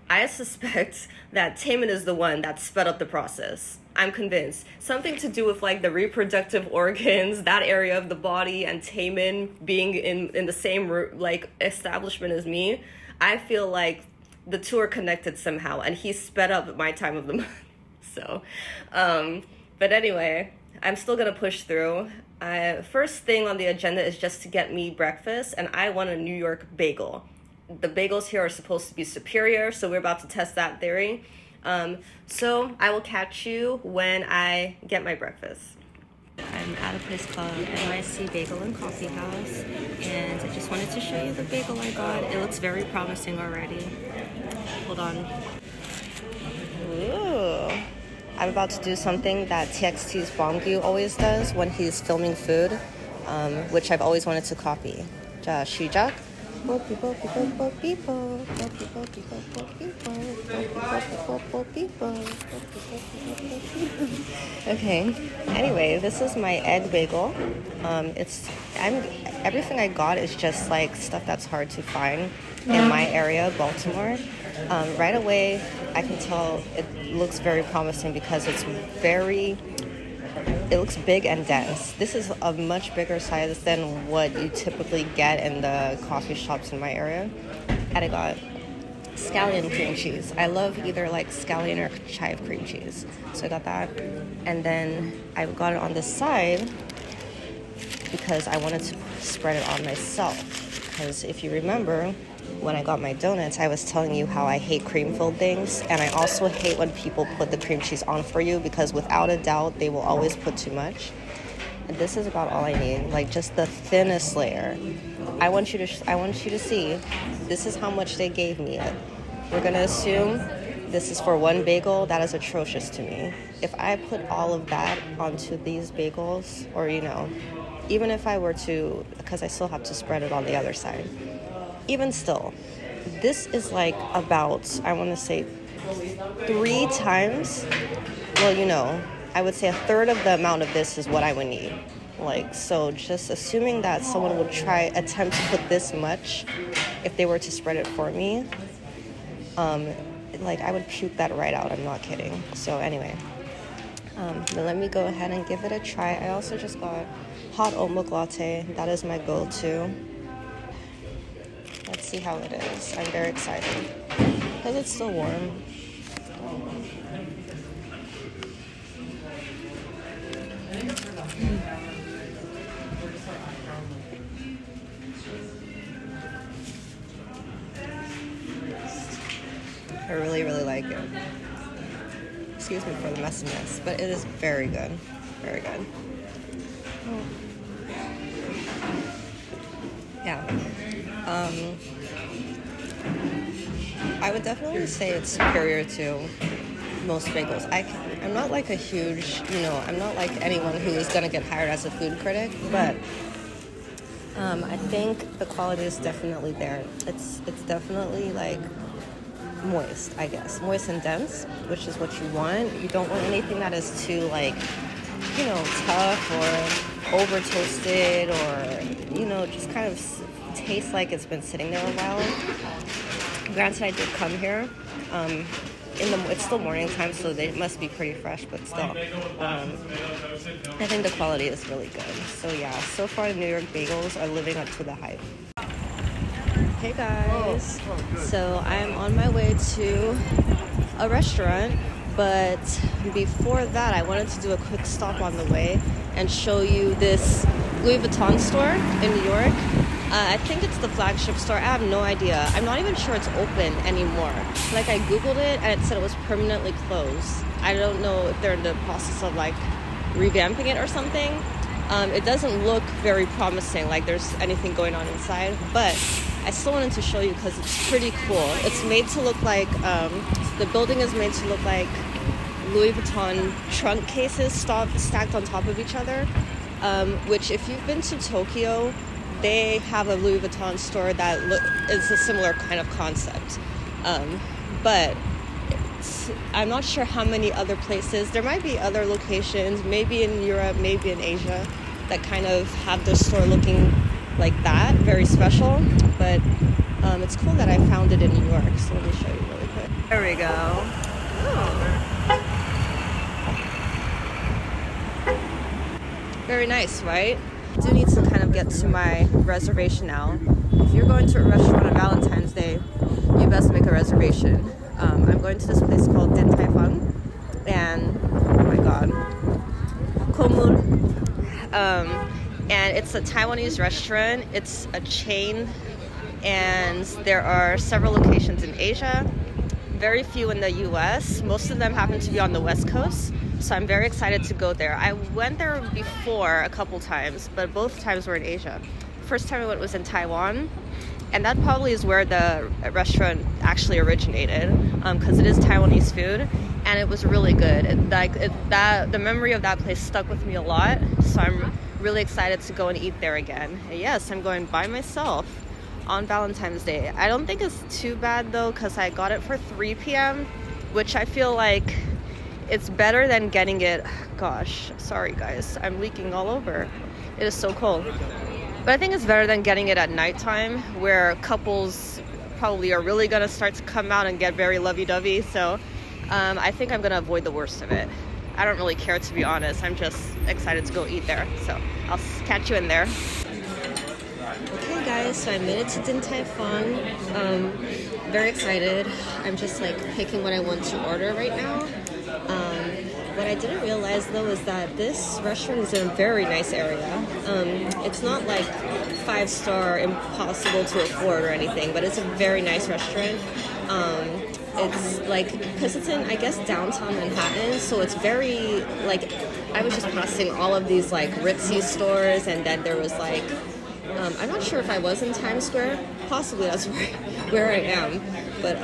A: I suspect that Taemin is the one that sped up the process. I'm convinced. Something to do with like the reproductive organs, that area of the body, and Taemin being in the same like establishment as me. I feel like the two are connected somehow, and he sped up my time of the month. So, but anyway, I'm still gonna push through. First thing on the agenda is just to get me breakfast, and I want a New York bagel. The bagels here are supposed to be superior, so we're about to test that theory. So I will catch you when I get my breakfast. I'm at a place called NYC Bagel and Coffee House, and I just wanted to show you the bagel I got. It looks very promising already. Hold on. Ooh. I'm about to do something that TXT's Bongyu always does when he's filming food, which I've always wanted to copy. 자, 시작. Okay. Anyway, this is my egg bagel. Everything I got is just like stuff that's hard to find in my area, Baltimore. Right away, I can tell it looks very promising because it looks big and dense. This is a much bigger size than what you typically get in the coffee shops in my area. And I got scallion cream cheese. I love either like scallion or chive cream cheese. So I got that. And then I got it on the side because I wanted to spread it on myself. Because if you remember, when I got my donuts, I was telling you how I hate cream-filled things, and I also hate when people put the cream cheese on for you because without a doubt, they will always put too much. And this is about all I need, like just the thinnest layer. I want you to see, this is how much they gave me. We're gonna assume this is for one bagel. That is atrocious to me. If I put all of that onto these bagels, or even if I were to, because I still have to spread it on the other side. Even still, this is like about, I want to say 3 times, I would say a third of the amount of this is what I would need. Like, so just assuming that someone would attempt to put this much, if they were to spread it for me, like I would puke that right out, I'm not kidding. So anyway, but let me go ahead and give it a try. I also just got hot oat milk latte. That is my go-to. Let's see how it is. I'm very excited because it's still warm. I really, really like it. Excuse me for the messiness, but it is very good. Very good. Yeah. I would definitely say it's superior to most bagels. I'm not like a huge, I'm not like anyone who is going to get hired as a food critic, but I think the quality is definitely there. It's definitely like moist, I guess. Moist and dense, which is what you want. You don't want anything that is too like, tough or over toasted or, just kind of tastes like it's been sitting there a while. Granted, I did come here. It's still morning time, so they must be pretty fresh, but still. I think the quality is really good. So yeah, so far the New York bagels are living up to the hype. Hey guys, so I'm on my way to a restaurant, but before that I wanted to do a quick stop on the way and show you this Louis Vuitton store in New York. I think it's the flagship store. I have no idea. I'm not even sure it's open anymore. Like I googled it and it said it was permanently closed. I don't know if they're in the process of like revamping it or something, It doesn't look very promising, like there's anything going on inside, but I still wanted to show you because it's pretty cool. It's made to look like, the building is made to look like Louis Vuitton trunk cases stacked on top of each other, which if you've been to Tokyo, they have a Louis Vuitton store that is a similar kind of concept. But I'm not sure how many other places. There might be other locations, maybe in Europe, maybe in Asia, that kind of have their store looking like that, very special. But it's cool that I found it in New York, so let me show you really quick. There we go. Oh. Very nice, right? I do need to kind of get to my reservation now. If you're going to a restaurant on Valentine's Day, you best make a reservation. I'm going to this place called Tai Fung, and oh my god, Komul. And it's a Taiwanese restaurant. It's a chain, and there are several locations in Asia, very few in the US. Most of them happen to be on the West Coast, so I'm very excited to go there. I went there before a couple times, but both times were in Asia. First time I went was in Taiwan, and that probably is where the restaurant actually originated, because it is Taiwanese food, and it was really good. The memory of that place stuck with me a lot, so I'm really excited to go and eat there again. And yes, I'm going by myself on Valentine's Day. I don't think it's too bad though, because I got it for 3 p.m., which I feel like it's better than getting it. Gosh, sorry guys, I'm leaking all over. It is so cold. But I think it's better than getting it at nighttime, where couples probably are really gonna start to come out and get very lovey-dovey. So I think I'm gonna avoid the worst of it. I don't really care, to be honest. I'm just excited to go eat there. So I'll catch you in there. Okay guys, so I made it to Tai Fung. Very excited. I'm just like picking what I want to order right now. What I didn't realize though is that this restaurant is in a very nice area. It's not like 5-star impossible to afford or anything, but it's a very nice restaurant. It's like, because it's in, I guess, downtown Manhattan, so it's very, like, I was just passing all of these like ritzy stores, and then there was like, I'm not sure if I was in Times Square, possibly that's where I am, but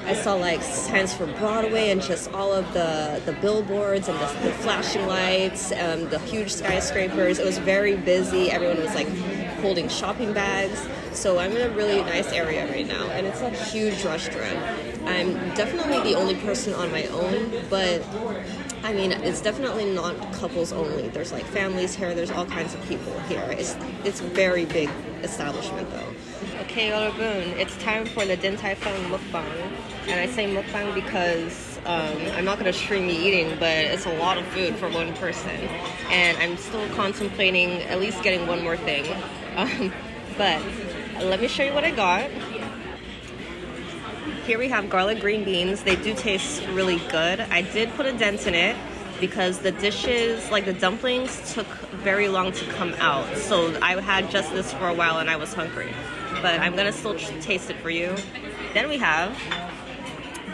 A: I saw like signs for Broadway and just all of the billboards and the flashing lights, the huge skyscrapers. It was very busy. Everyone was like holding shopping bags. So I'm in a really nice area right now, and it's a huge restaurant. I'm definitely the only person on my own, but I mean, it's definitely not couples only. There's like families here. There's all kinds of people here. It's a very big establishment though. Okay, 여러분, it's time for the Tai Fung mukbang. And I say mukbang because I'm not going to stream me eating, but it's a lot of food for one person. And I'm still contemplating at least getting one more thing. But let me show you what I got. Here we have garlic green beans. They do taste really good. I did put a dent in it because the dishes, like the dumplings, took very long to come out. So I had just this for a while and I was hungry. But I'm gonna still taste it for you. Then we have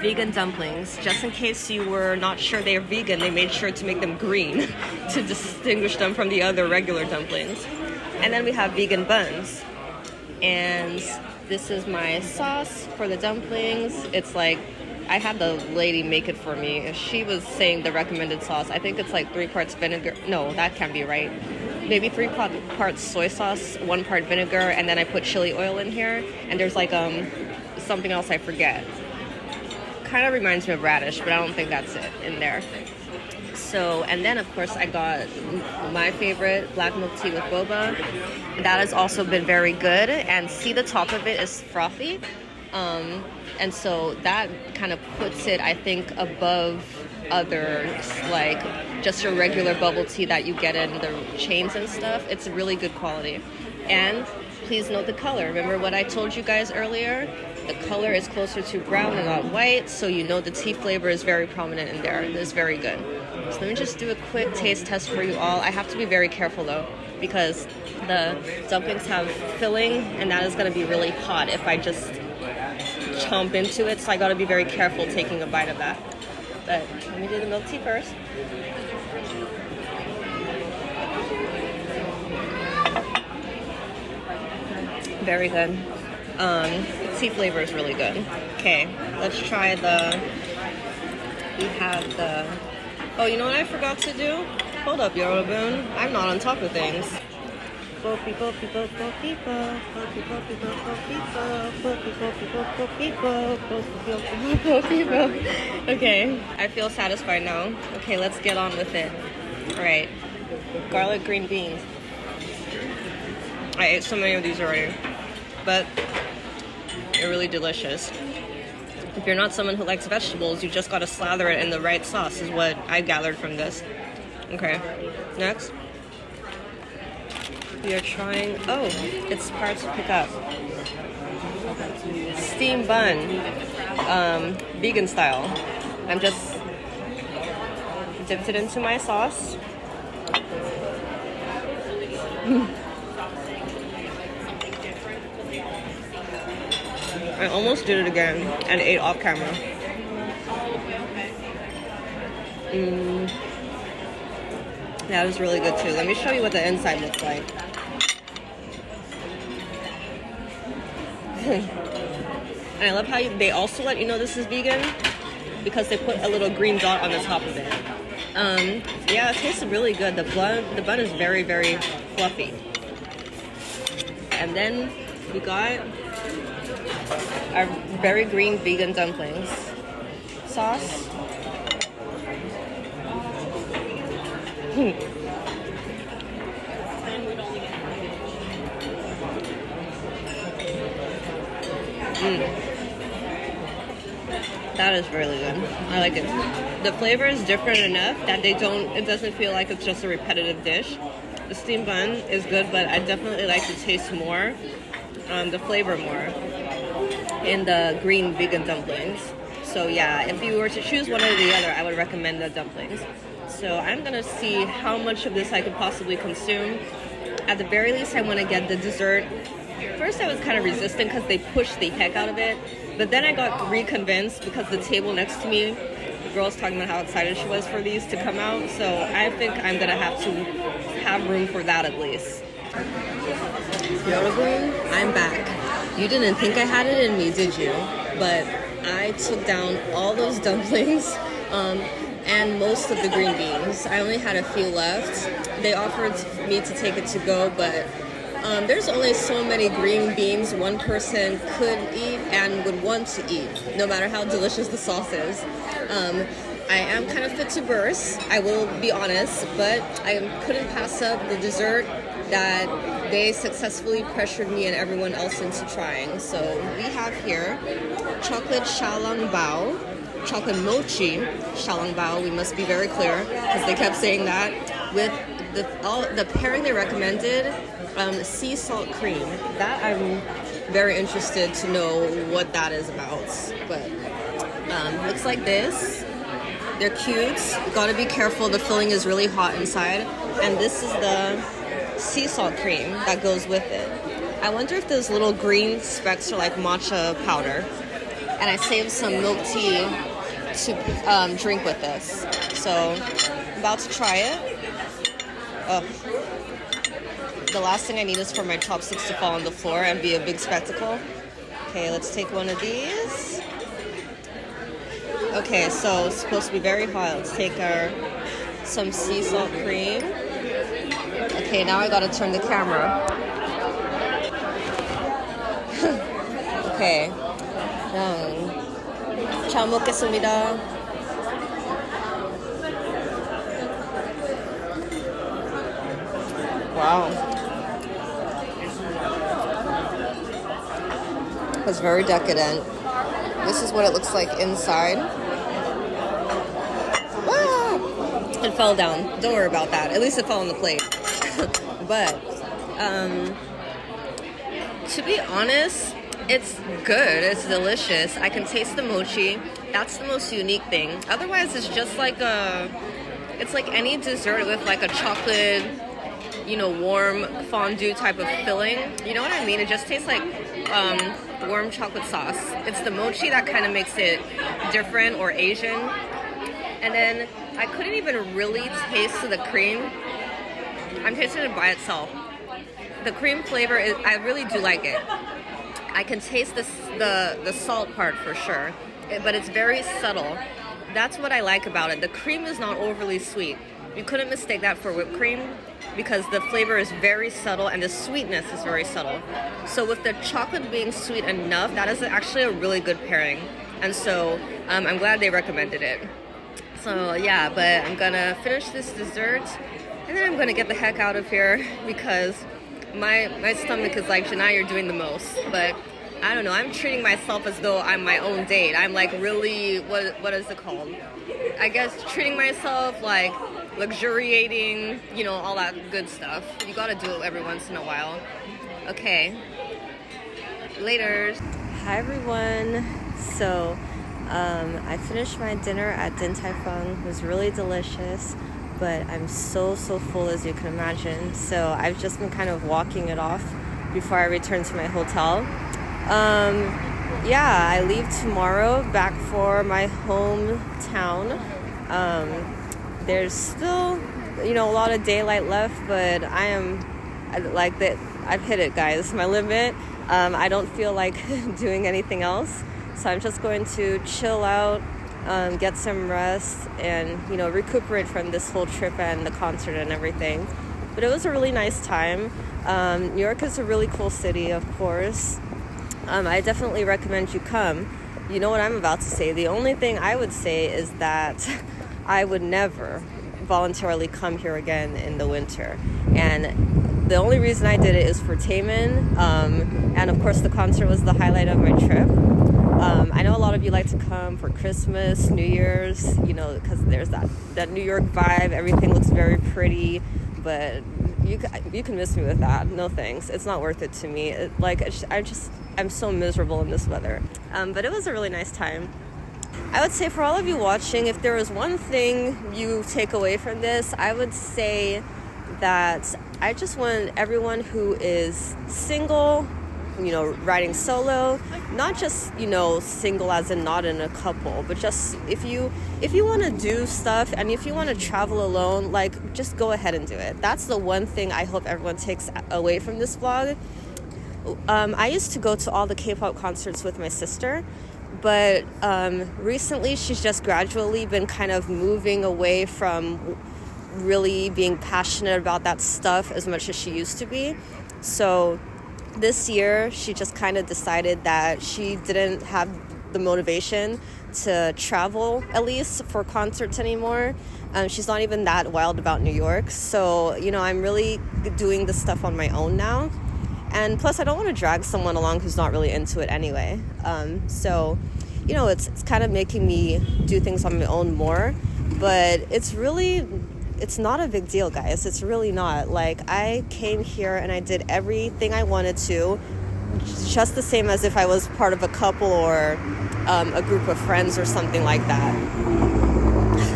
A: vegan dumplings. Just in case you were not sure they're vegan, they made sure to make them green to distinguish them from the other regular dumplings. And then we have vegan buns. And this is my sauce for the dumplings. It's like, I had the lady make it for me. She was saying the recommended sauce. I think it's like 3 parts vinegar. No, that can't be right. Maybe 3 parts soy sauce, 1 part vinegar, and then I put chili oil in here. And there's like something else I forget. Kind of reminds me of radish, but I don't think that's it in there. So, and then of course I got my favorite, black milk tea with boba. That has also been very good, and see, the top of it is frothy. And so that kind of puts it, I think, above others, like just your regular bubble tea that you get in the chains and stuff. It's really good quality. And please note the color. Remember what I told you guys earlier? The color is closer to brown and not white, so you know the tea flavor is very prominent in there. It's very good. So let me just do a quick taste test for you all. I have to be very careful though, because the dumplings have filling, and that is going to be really hot if I just chomp into it, so I got to be very careful taking a bite of that. But let me do the milk tea first. Very good. Tea flavor is really good. Okay, let's try we have the, oh, you know what I forgot to do? Hold up, Yorobun. I'm not on top of things. Okay, I feel satisfied now. Okay, let's get on with it. Alright, garlic green beans. I ate so many of these already, but they're really delicious. If you're not someone who likes vegetables, you just gotta slather it in the right sauce, is what I gathered from this. Okay, next. We are trying, oh, it's hard to pick up. Steam bun, vegan style. I'm just dipped it into my sauce. I almost did it again and ate off camera. That was really good too. Let me show you what the inside looks like. And I love how they also let you know this is vegan because they put a little green dot on the top of it. Yeah, it tastes really good. The bun is very, very fluffy. And then we got our very green vegan dumplings. Sauce. That is really good. I like it. The flavor is different enough that it doesn't feel like it's just a repetitive dish. The steamed bun is good, but I definitely like the taste more, the flavor more in the green vegan dumplings. So yeah, if you were to choose one or the other, I would recommend the dumplings. So I'm gonna see how much of this I could possibly consume. At the very least, I want to get the dessert. First, I was kind of resistant because they pushed the heck out of it. But then I got reconvinced because the table next to me, the girl was talking about how excited she was for these to come out. So I think I'm gonna have to have room for that at least. Yorobun, I'm back. You didn't think I had it in me, did you? But I took down all those dumplings and most of the green beans. I only had a few left. They offered me to take it to go, but there's only so many green beans one person could eat and would want to eat, no matter how delicious the sauce is. I am kind of fit to burst, I will be honest, but I couldn't pass up the dessert that they successfully pressured me and everyone else into trying. So we have here chocolate xiaolongbao, chocolate mochi xiaolongbao, we must be very clear, because they kept saying that, with the pairing they recommended, sea salt cream. That I'm very interested to know what that is about. But looks like this. They're cute. Gotta be careful, the filling is really hot inside. And this is the sea salt cream that goes with it. I wonder if those little green specks are like matcha powder. And I saved some milk tea to drink with this. So I'm about to try it. Oh. The last thing I need is for my chopsticks to fall on the floor and be a big spectacle. Okay, let's take one of these. Okay, so it's supposed to be very hot. Let's take some sea salt cream. Okay, now I gotta turn the camera. Okay. 잘 먹겠습니다. Wow. It's very decadent. This is what it looks like inside. Ah! It fell down. Don't worry about that. At least it fell on the plate. But to be honest, it's good. It's delicious. I can taste the mochi. That's the most unique thing. Otherwise, it's just like it's like any dessert with like a chocolate, warm fondue type of filling. You know what I mean? It just tastes like warm chocolate sauce. It's the mochi that kind of makes it different or Asian. And then I couldn't even really taste the cream. I'm tasting it by itself. the cream flavor is, I really do like it. I can taste the salt part for sure, but it's very subtle. That's what I like about it. The cream is not overly sweet. You couldn't mistake that for whipped cream because the flavor is very subtle and the sweetness is very subtle. So with the chocolate being sweet enough, that is actually a really good pairing. And so I'm glad they recommended it. So yeah, but I'm gonna finish this dessert and then I'm gonna get the heck out of here because my stomach is like, Janai, you're doing the most. But I don't know, I'm treating myself as though I'm my own date. I'm like really, what is it called? I guess treating myself like luxuriating, you know, all that good stuff. You gotta do it every once in a while. Okay, later. Hi everyone. So I finished my dinner at Tai Fung. It was really delicious, but I'm so full as you can imagine. So I've just been kind of walking it off before I return to my hotel. Yeah, I leave tomorrow back for my hometown. There's still, you know, a lot of daylight left, but I've hit it, guys, my limit. I don't feel like doing anything else. So I'm just going to chill out, get some rest, and, you know, recuperate from this whole trip and the concert and everything. But it was a really nice time. New York is a really cool city, of course. I definitely recommend you come. You know what I'm about to say. The only thing I would say is that I would never voluntarily come here again in the winter. And the only reason I did it is for Taemin. And of course the concert was the highlight of my trip. I know a lot of you like to come for Christmas, New Year's, you know, because there's that New York vibe. Everything looks very pretty, but you can miss me with that. No thanks. It's not worth it to me. I'm so miserable in this weather. But it was a really nice time. I would say for all of you watching, if there was one thing you take away from this, I would say that I just want everyone who is single, you know, riding solo, not just, you know, single as in not in a couple, but just if you want to do stuff and if you want to travel alone, like, just go ahead and do it. That's the one thing I hope everyone takes away from this vlog. I used to go to all the K-pop concerts with my sister, but recently she's just gradually been kind of moving away from really being passionate about that stuff as much as she used to be. So this year she just kind of decided that she didn't have the motivation to travel, at least for concerts anymore. She's not even that wild about New York. So, you know, I'm really doing this stuff on my own now. And plus, I don't want to drag someone along who's not really into it anyway. So, you know, it's kind of making me do things on my own more. But it's not a big deal, guys. It's really not. Like, I came here and I did everything I wanted to, just the same as if I was part of a couple or a group of friends or something like that.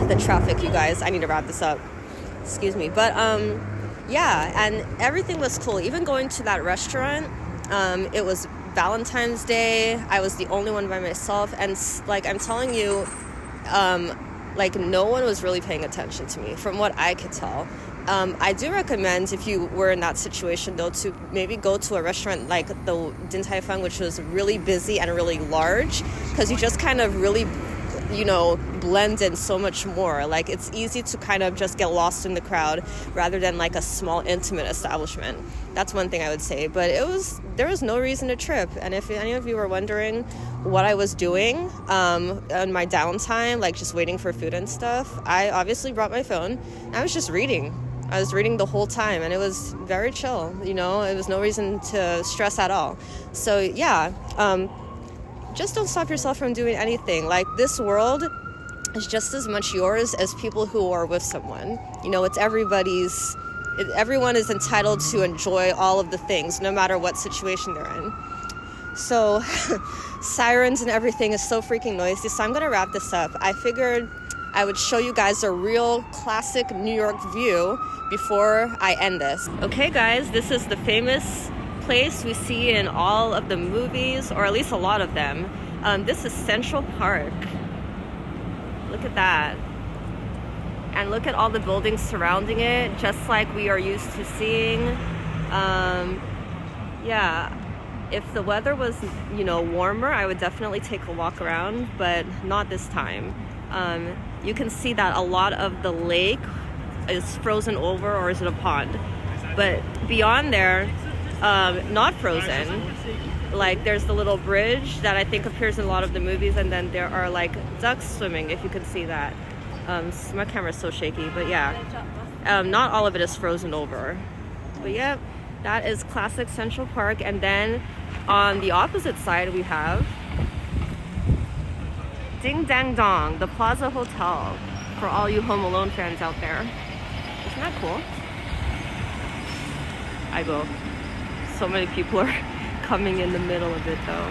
A: The traffic, you guys. I need to wrap this up. Excuse me. But, yeah, and everything was cool. Even going to that restaurant, it was Valentine's Day. I was the only one by myself. And, like, I'm telling you, like, no one was really paying attention to me from what I could tell. I do recommend, if you were in that situation, though, to maybe go to a restaurant like the Tai Fung, which was really busy and really large, because you just kind of really, you know, blend in so much more. Like, it's easy to kind of just get lost in the crowd rather than like a small intimate establishment. That's one thing I would say. But there was no reason to trip. And if any of you were wondering what I was doing on my downtime, like just waiting for food and stuff, I obviously brought my phone. I was just reading. I was reading the whole time, and it was very chill, you know. It was no reason to stress at all. So yeah, just don't stop yourself from doing anything. Like, this world is just as much yours as people who are with someone. You know, it's everyone's. Everyone is entitled to enjoy all of the things, no matter what situation they're in. So, sirens and everything is so freaking noisy. So I'm gonna wrap this up. I figured I would show you guys a real classic New York view before I end this. Okay, guys, this is the famous place we see in all of the movies, or at least a lot of them. This is Central Park. Look at that. And look at all the buildings surrounding it, just like we are used to seeing. Yeah, if the weather was, you know, warmer, I would definitely take a walk around, but not this time. You can see that a lot of the lake is frozen over, or is it a pond? But beyond there, not frozen. Like there's the little bridge that I think appears in a lot of the movies, and then there are like ducks swimming, if you can see that. My camera's so shaky, but yeah, not all of it is frozen over. But yeah, that is classic Central Park. And then on the opposite side we have Ding Dang Dong, the Plaza Hotel, for all you Home Alone fans out there. Isn't that cool? I go. So many people are coming in the middle of it though.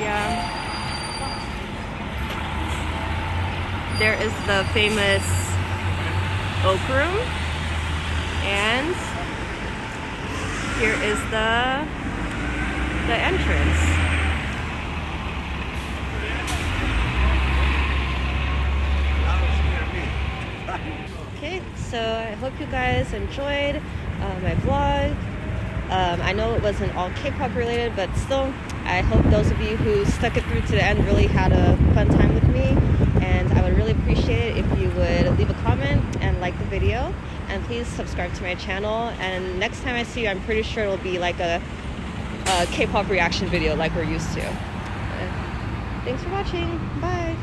A: Yeah. There is the famous Oak Room, and here is the entrance. Okay, so I hope you guys enjoyed my vlog. I know it wasn't all K-pop related, but still, I hope those of you who stuck it through to the end really had a fun time with me, and I would really appreciate it if you would leave a comment and like the video, and please subscribe to my channel. And next time I see you, I'm pretty sure it'll be like a K-pop reaction video like we're used to. Thanks for watching. Bye.